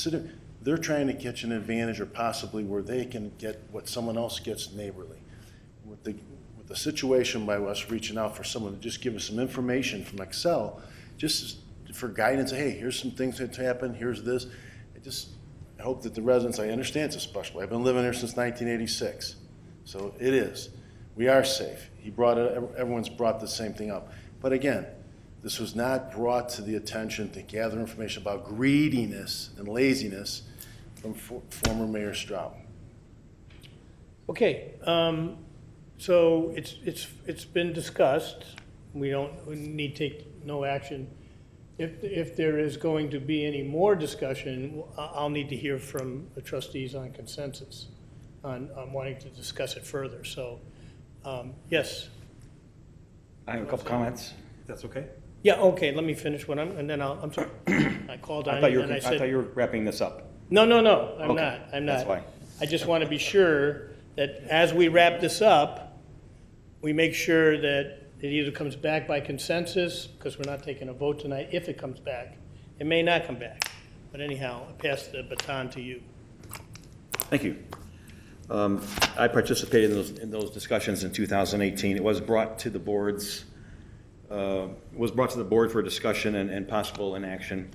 Speaker 7: they're trying to catch an advantage or possibly where they can get what someone else gets neighborly. With the situation by us reaching out for someone to just give us some information from Excel, just for guidance, hey, here's some things that happen, here's this. I hope that the residents, I understand it's a special. I've been living here since 1986, so it is. We are safe. Everyone's brought the same thing up. But again, this was not brought to the attention to gather information about greediness and laziness from former Mayor Straub.
Speaker 1: Okay, so it's been discussed. We need to take no action. If there is going to be any more discussion, I'll need to hear from the trustees on consensus on wanting to discuss it further. So, yes.
Speaker 8: I have a couple comments, if that's okay?
Speaker 1: Yeah, okay, let me finish and then I'm sorry. I called on you and I said.
Speaker 8: I thought you were wrapping this up.
Speaker 1: No, I'm
Speaker 8: Okay,
Speaker 1: not. I'm not.
Speaker 8: that's why.
Speaker 1: I just want to be sure that as we wrap this up, we make sure that it either comes back by consensus, because we're not taking a vote tonight, if it comes back. It may not come back. But anyhow, I pass the baton to you.
Speaker 8: Thank you. I participated in those discussions in 2018. It was brought to the board for discussion and possible inaction.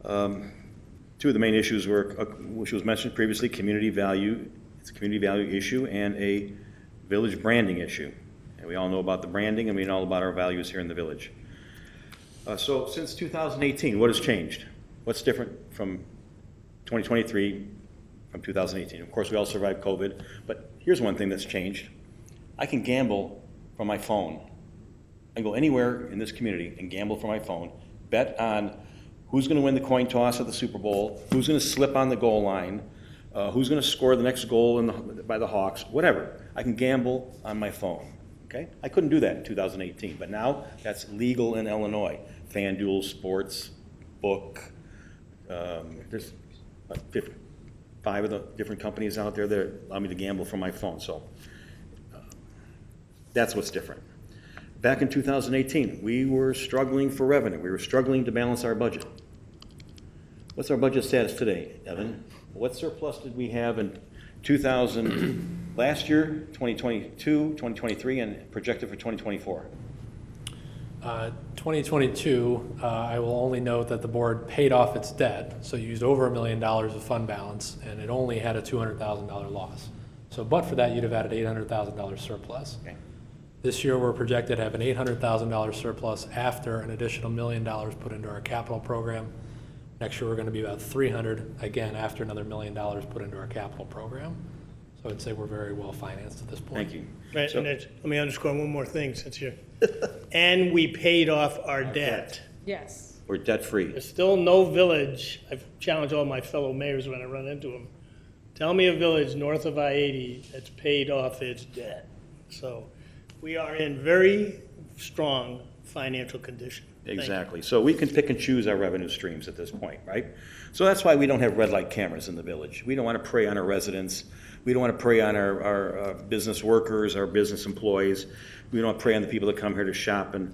Speaker 8: Two of the main issues were, which was mentioned previously, community value. It's a community value issue and a village branding issue. And we all know about the branding and we know all about our values here in the village. So since 2018, what has changed? What's different from 2023 from 2018? Of course, we all survived COVID, but here's one thing that's changed. I can gamble from my phone. I can go anywhere in this community and gamble from my phone, bet on who's going to win the coin toss at the Super Bowl, who's going to slip on the goal line, who's going to score the next goal by the Hawks, whatever. I can gamble on my phone. Okay? I couldn't do that in 2018, but now that's legal in Illinois. FanDuel, Sports, Book, there's 5 of the different companies out there that allow me to gamble from my phone. So that's what's different. Back in 2018, we were struggling for revenue. We were struggling to balance our budget. What's our budget status today, Evan? What surplus did we have in last year, 2022, 2023, and projected for 2024?
Speaker 6: 2022, I will only note that the board paid off its debt, so used over $1 million of fund balance, and it only had a $200,000 loss. So but for that, you'd have had an $800,000 surplus. Okay. This year, we're projected to have an $800,000 surplus after an additional $1 million put into our capital program. Next year, we're going to be about $300,000, again, after another $1 million put into our capital program. So I'd say we're very well financed at this point.
Speaker 8: Thank you.
Speaker 1: Right, and let me underscore one more thing since you're, and we paid off our debt.
Speaker 3: Yes.
Speaker 8: We're debt-free.
Speaker 1: There's still no village, I've challenged all my fellow mayors when I run into them. Tell me a village north of I-80 that's paid off its debt. So we are in very strong financial condition.
Speaker 8: Exactly. So we can pick and choose our revenue streams at this point, right? So that's why we don't have red light cameras in the village. We don't want to prey on our residents. We don't want to prey on our business workers, our business employees. We don't want to prey on the people that come here to shop and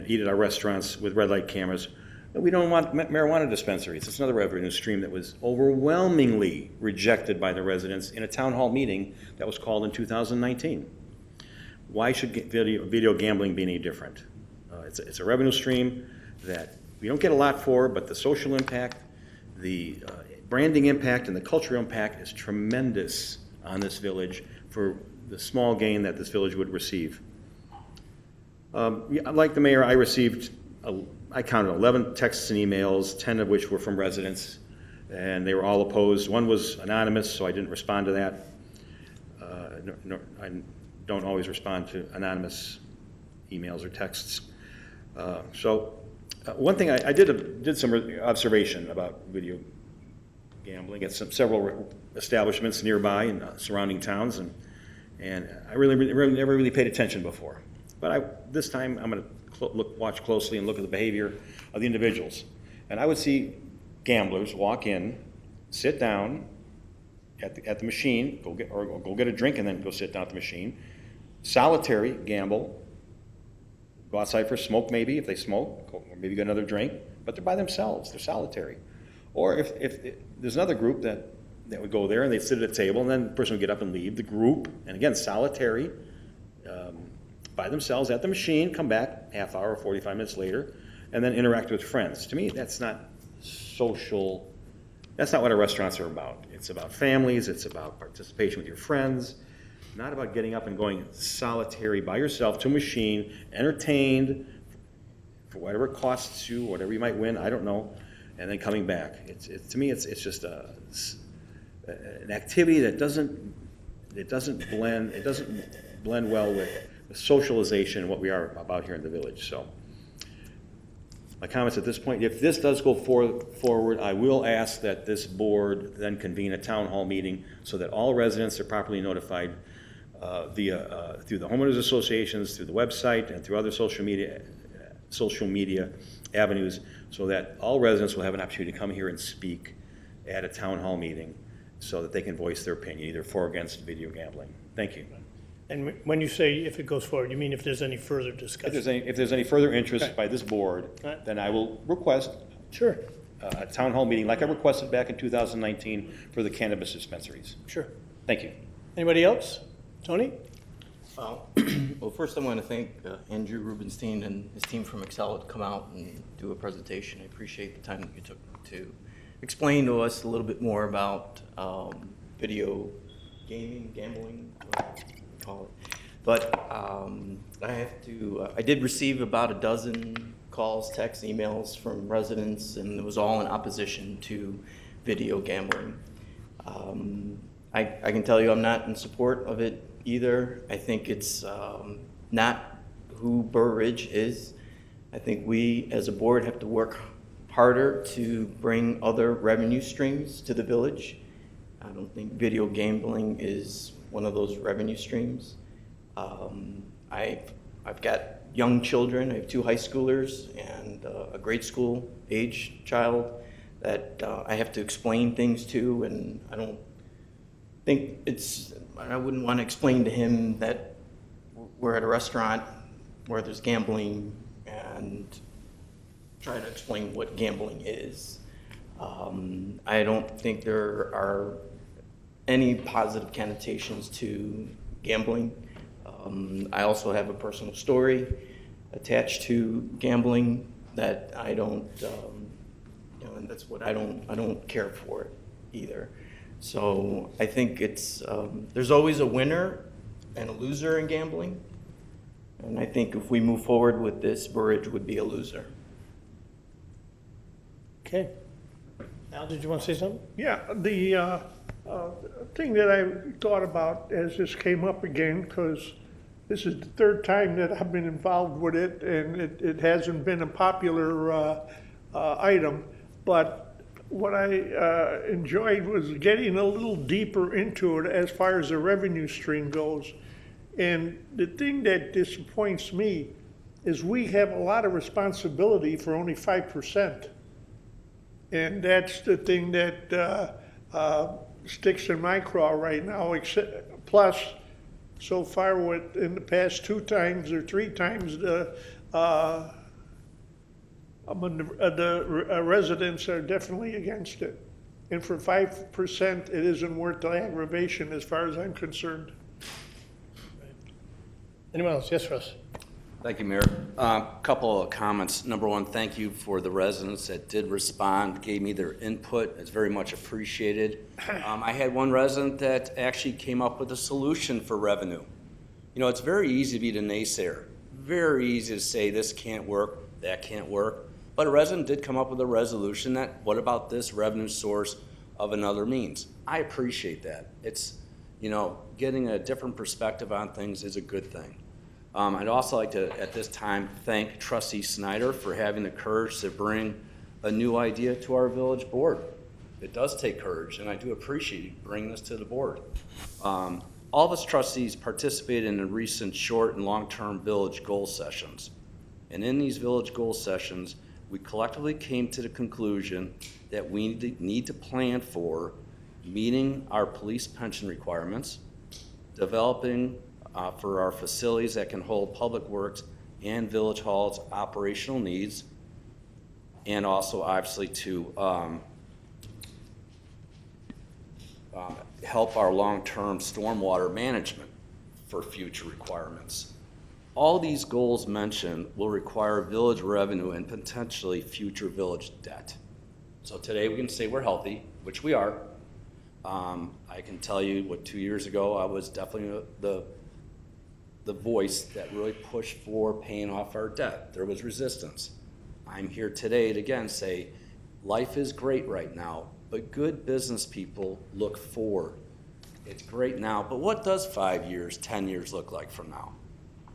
Speaker 8: eat at our restaurants with red light cameras. We don't want marijuana dispensaries. It's another revenue stream that was overwhelmingly rejected by the residents in a town hall meeting that was called in 2019. Why should video gambling be any different? It's a revenue stream that we don't get a lot for, but the social impact, the branding impact, and the cultural impact is tremendous on this village for the small gain that this village would receive. Like the mayor, I received, I counted 11 texts and emails, 10 of which were from residents, and they were all opposed. One was anonymous, so I didn't respond to that. I don't always respond to anonymous emails or texts. One thing, I did some observation about video gambling at several establishments nearby in surrounding towns, and I never really paid attention before. But this time I'm going to watch closely and look at the behavior of the individuals. And I would see gamblers walk in, sit down at the machine, go get a drink and then go sit down at the machine, solitary gamble, go outside for a smoke maybe if they smoke, or maybe get another drink, but they're by themselves, they're solitary. Or if there's another group that would go there and they'd sit at a table and then the person would get up and leave the group, and again, solitary, by themselves at the machine, come back half hour or 45 minutes later, and then interact with friends. To me, that's not social, that's not what our restaurants are about. It's about families, it's about participation with your friends, not about getting up and going solitary by yourself to a machine, entertained for whatever it costs you, whatever you might win, I don't know, and then coming back. To me, it's just an activity that doesn't blend well with socialization and what we are about here in the village. So my comments at this point, if this does go forward, I will ask that this board then convene a town hall meeting so that all residents are properly notified through the homeowners associations, through the website, and through other social media avenues, so that all residents will have an opportunity to come here and speak at a town hall meeting so that they can voice their opinion, either for or against video gambling. Thank you.
Speaker 1: And when you say if it goes forward, you mean if there's any further discussion?
Speaker 8: If there's any further interest by this board, then I will request a town hall meeting like I requested back in 2019 for the cannabis dispensaries.
Speaker 1: Sure.
Speaker 8: Thank you.
Speaker 1: Anybody else? Tony?
Speaker 18: Well, first I want to thank Andrew Rubenstein and his team from Excel to come out and do a presentation. I appreciate the time that you took to explain to us a little bit more about video gaming, gambling, whatever you call it. But I did receive about a dozen calls, texts, emails from residents, and it was all in opposition to video gambling. I can tell you I'm not in support of it either. I think it's not who Burr Ridge is. I think we as a board have to work harder to bring other revenue streams to the village. I don't think video gambling is one of those revenue streams. I've got young children. I have 2 high schoolers and a grade school age child that I have to explain things to, and I don't think I wouldn't want to explain to him that we're at a restaurant where there's gambling and try to explain what gambling is. I don't think there are any positive connotations to gambling. I also have a personal story attached to gambling that I don't, and that's what I don't care for it either. So I think it's, there's always a winner and a loser in gambling. And I think if we move forward with this, Burr Ridge would be a loser.
Speaker 1: Okay. Al, did you want to say something?
Speaker 19: Yeah, the thing that I thought about as this came up again, because this is the 3rd time that I've been involved with it, and it hasn't been a popular item, but what I enjoyed was getting a little deeper into it as far as the revenue stream goes. And the thing that disappoints me is we have a lot of responsibility for only 5%. And that's the thing that sticks in my craw right now. Plus, so far, in the past 2 times or 3 times, the residents are definitely against it. And for 5%, it isn't worth the aggravation as far as I'm concerned.
Speaker 1: Anyone else? Yes, Russ.
Speaker 11: Thank you, Mayor. Couple of comments. Number one, thank you for the residents that did respond, gave me their input. It's very much appreciated. I had one resident that actually came up with a solution for revenue. You know, it's very easy to be the naysayer. Very easy to say this can't work, that can't work. But a resident did come up with a resolution that, what about this revenue source of another means? I appreciate that. It's, you know, getting a different perspective on things is a good thing. I'd also like to, at this time, thank Trustee Snyder for having the courage to bring a new idea to our village board. It does take courage, and I do appreciate you bringing this to the board. All of us trustees participated in the recent short and long-term village goal sessions. And in these village goal sessions, we collectively came to the conclusion that we need to plan for meeting our police pension requirements, developing for our facilities that can hold public works and village hall's operational needs, and also obviously to help our long-term stormwater management for future requirements. All these goals mentioned will require village revenue and potentially future village debt. So today we can say we're healthy, which we are. I can tell you 2 years ago, I was definitely the voice that really pushed for paying off our debt. There was resistance. I'm here today to again say, life is great right now, but good business people look forward. It's great now, but what does 5 years, 10 years look like from now?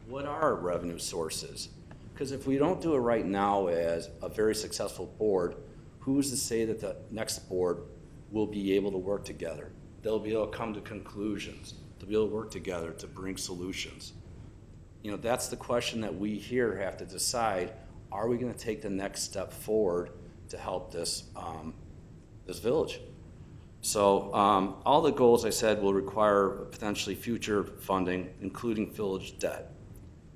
Speaker 11: What are our revenue sources? Because if we don't do it right now as a very successful board, who's to say that the next board will be able to work together? They'll be able to come to conclusions. They'll be able to work together to bring solutions. You know, that's the question that we here have to decide. Are we going to take the next step forward to help this, this village? So all the goals I said will require potentially future funding, including village debt.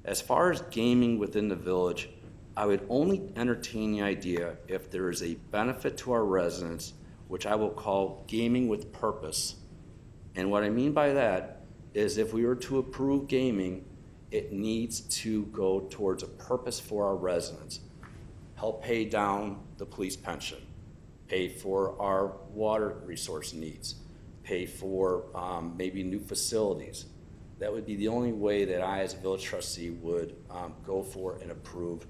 Speaker 11: As far as gaming within the village, I would only entertain the idea if there is a benefit to our residents, which I will call gaming with purpose. And what I mean by that is if we were to approve gaming, it needs to go towards a purpose for our residents. Help pay down the police pension, pay for our water resource needs, pay for maybe new facilities. That would be the only way that I, as a village trustee, would go for and approve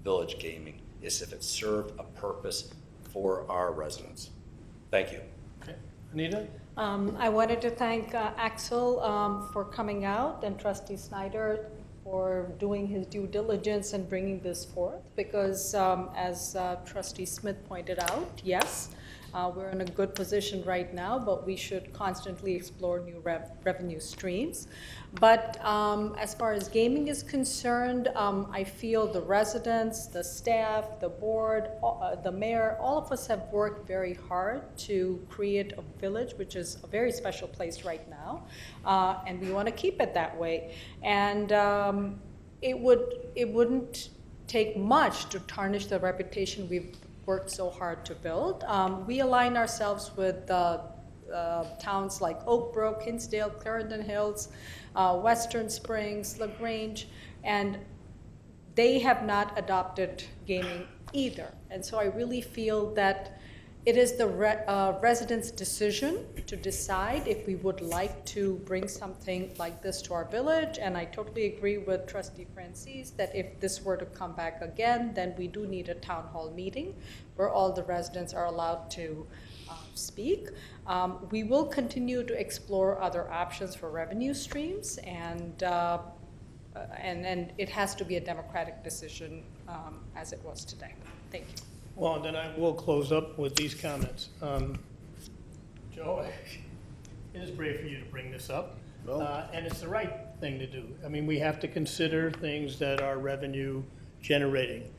Speaker 11: village gaming, is if it served a purpose for our residents. Thank you.
Speaker 1: Okay. Anita?
Speaker 3: I wanted to thank Axel for coming out and Trustee Snyder for doing his due diligence and bringing this forth, because as Trustee Smith pointed out, yes, we're in a good position right now, but we should constantly explore new revenue streams. But as far as gaming is concerned, I feel the residents, the staff, the board, the mayor, all of us have worked very hard to create a village, which is a very special place right now, and we want to keep it that way. And it wouldn't take much to tarnish the reputation we've worked so hard to build. We align ourselves with towns like Oak Brook, Hinsdale, Clarendon Hills, Western Springs, LaGrange, and they have not adopted gaming either. And so I really feel that it is the residents' decision to decide if we would like to bring something like this to our village. And I totally agree with Trustee Francis that if this were to come back again, then we do need a town hall meeting where all the residents are allowed to speak. We will continue to explore other options for revenue streams, and it has to be a democratic decision as it was today. Thank you.
Speaker 1: Well, then I will close up with these comments. Joe, it is brave for you to bring this up, and it's the right thing to do. I mean, we have to consider things that are revenue generating.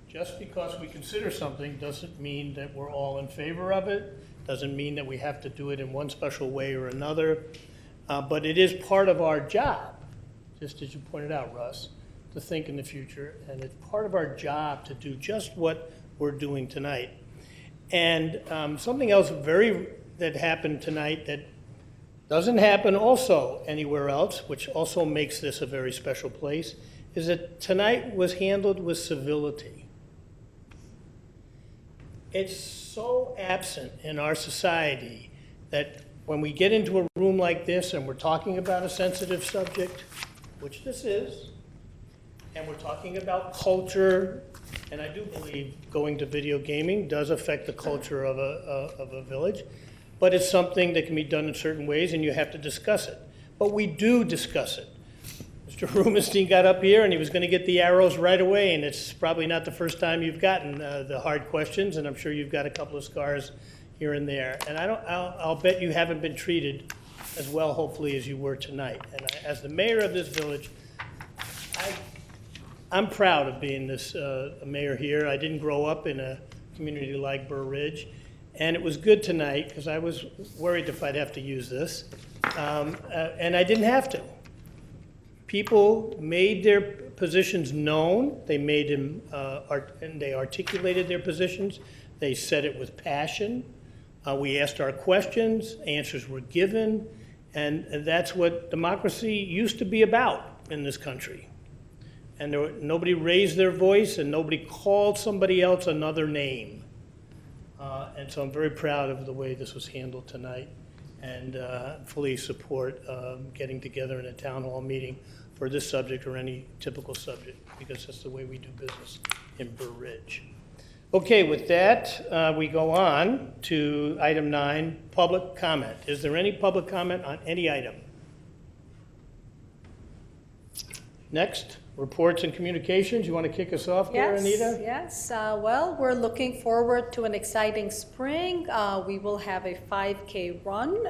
Speaker 1: Just because we consider something doesn't mean that we're all in favor of it, doesn't mean that we have to do it in one special way or another, but it is part of our job, just as you pointed out, Russ, to think in the future, and it's part of our job to do just what we're doing tonight. And something else that happened tonight that doesn't happen also anywhere else, which also makes this a very special place, is that tonight was handled with civility. It's so absent in our society that when we get into a room like this and we're talking about a sensitive subject, which this is, and we're talking about culture, and I do believe going to video gaming does affect the culture of a village, but it's something that can be done in certain ways and you have to discuss it. But we do discuss it. Mr. Mr. Rubenstein got up here and he was going to get the arrows right away, and it's probably not the first time you've gotten the hard questions, and I'm sure you've got a couple of scars here and there. And I'll bet you haven't been treated as well, hopefully, as you were tonight. And as the mayor of this village, I'm proud of being this mayor here. I didn't grow up in a community like Burr Ridge, and it was good tonight because I was worried if I'd have to use this, and I didn't have to. People made their positions known. They made them, and they articulated their positions. They said it with passion. We asked our questions. Answers were given, and that's what democracy used to be about in this country. And nobody raised their voice, and nobody called somebody else another name. And so I'm very proud of the way this was handled tonight, and fully support getting together in a town hall meeting for this subject or any typical subject, because that's the way we do business in Burr Ridge. Okay, with that, we go on to item 9, public comment. Is there any public comment on any item? Next, reports and communications. You want to kick us off there, Anita?
Speaker 3: Yes. Well, we're looking forward to an exciting spring. We will have a 5K run,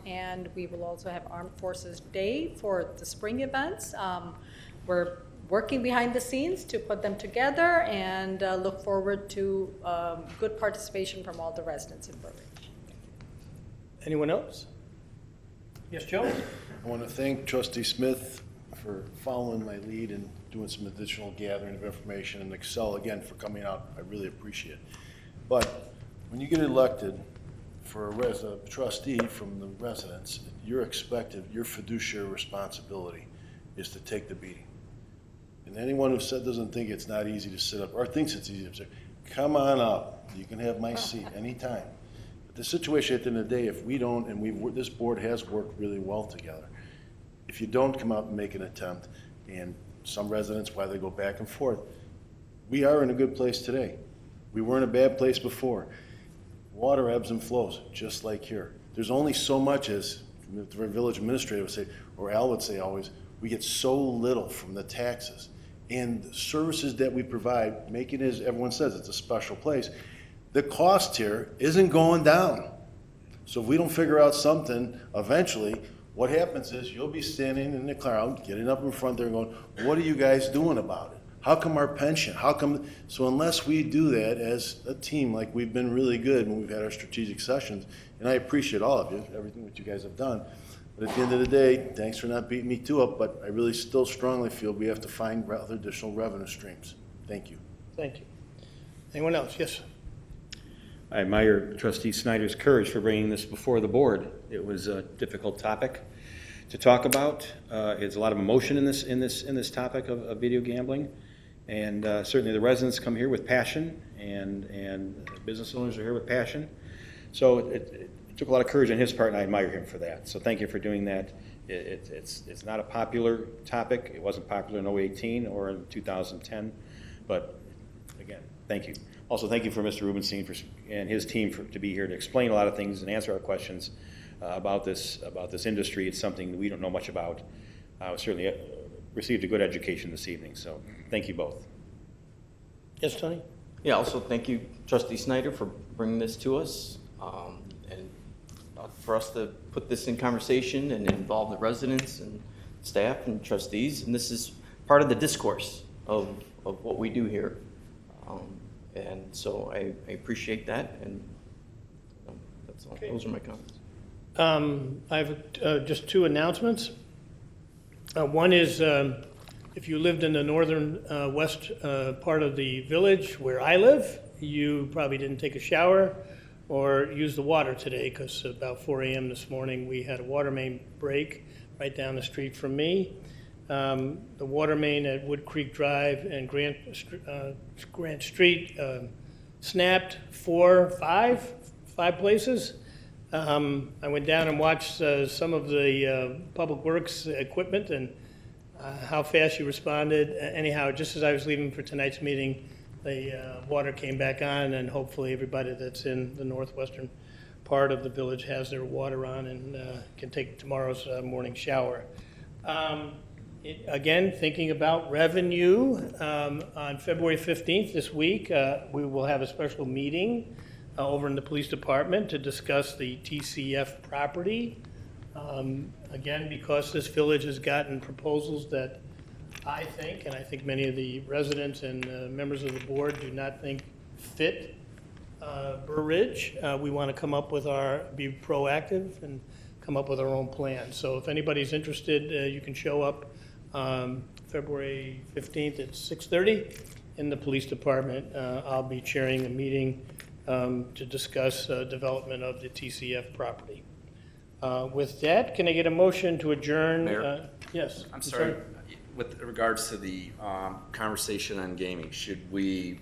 Speaker 3: and we will also have Armed Forces Day for the spring events. We're working behind the scenes to put them together, and look forward to good participation from all the residents in Burr Ridge.
Speaker 1: Anyone else? Yes, Joe?
Speaker 7: I want to thank Trustee Smith for following my lead and doing some additional gathering of information, and Excel again for coming out. I really appreciate it. But when you get elected for a trustee from the residents, you're expected, your fiduciary responsibility is to take the beating. And anyone who doesn't think it's not easy to sit up or thinks it's easy to sit, come on up. You can have my seat anytime. But the situation at the end of the day, if we don't, and this board has worked really well together, if you don't come out and make an attempt, and some residents, why they go back and forth, we are in a good place today. We were in a bad place before. Water ebbs and flows, just like here. There's only so much, as the village administrator would say, or Al would say always, we get so little from the taxes. And the services that we provide, making it, as everyone says, it's a special place. The cost here isn't going down. So if we don't figure out something, eventually, what happens is you'll be standing in the crowd, getting up in front there and going, what are you guys doing about it? How come our pension? How come? So unless we do that as a team, like we've been really good when we've had our strategic sessions, and I appreciate all of you, everything that you guys have done. But at the end of the day, thanks for not beating me to it, but I really still strongly feel we have to find other additional revenue streams. Thank you.
Speaker 1: Thank you. Anyone else? Yes.
Speaker 8: I admire Trustee Snyder's courage for bringing this before the board. It was a difficult topic to talk about. There's a lot of emotion in this topic of video gambling, and certainly the residents come here with passion, and business owners are here with passion. So it took a lot of courage on his part, and I admire him for that. So thank you for doing that. It's not a popular topic. It wasn't popular in 2018 or in 2010, but again, thank you. Also, thank you for Mr. Rubenstein and his team to be here to explain a lot of things and answer our questions about this industry. It's something that we don't know much about. We certainly received a good education this evening, so thank you both.
Speaker 1: Yes, Tony?
Speaker 18: Yeah, also thank you, Trustee Snyder, for bringing this to us, and for us to put this in conversation and involve the residents and staff and trustees. And this is part of the discourse of what we do here. And so I appreciate that, and that's all.
Speaker 1: Okay.
Speaker 18: Those are my comments.
Speaker 1: I have just two announcements. One is if you lived in the northern west part of the village where I live, you probably didn't take a shower or use the water today, because about 4 a.m. this morning we had a water main break right down the street from me. The water main at Wood Creek Drive and Grant Street snapped five places. I went down and watched some of the Public Works equipment and how fast you responded. Anyhow, just as I was leaving for tonight's meeting, the water came back on, and hopefully everybody that's in the northwestern part of the village has their water on and can take tomorrow's morning shower. Again, thinking about revenue, on February 15th this week, we will have a special meeting over in the police department to discuss the TCF property. Again, because this village has gotten proposals that I think, and I think many of the residents and members of the board do not think fit Burr Ridge, we want to come up with be proactive and come up with our own plan. So if anybody's interested, you can show up February 15th at 6:30 in the police department. I'll be chairing a meeting to discuss development of the TCF property. With that, can I get a motion to adjourn?
Speaker 11: Mayor?
Speaker 1: Yes.
Speaker 11: I'm sorry, with regards to the conversation on gaming, should we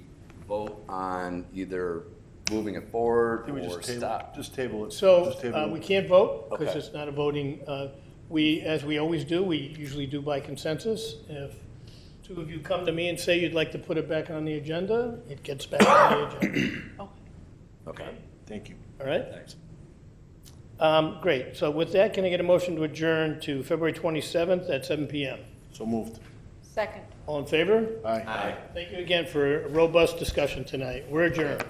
Speaker 11: vote on either moving it forward
Speaker 7: Can we
Speaker 11: or stop?
Speaker 7: just table it?
Speaker 1: So
Speaker 7: Just table it.
Speaker 1: we can't vote because
Speaker 11: Okay.
Speaker 1: it's not a voting. As we always do, we usually do by consensus. If two of you come to me and say you'd like to put it back on the agenda, it gets back on the agenda.
Speaker 11: Okay.
Speaker 7: Thank you.
Speaker 1: All right?
Speaker 11: Thanks.
Speaker 1: Great. So with that, can I get a motion to adjourn to February 27th at 7 PM?
Speaker 7: So moved.
Speaker 3: Second.
Speaker 1: All in favor?
Speaker 7: Aye.
Speaker 1: Thank you again for a robust discussion tonight. We're adjourned.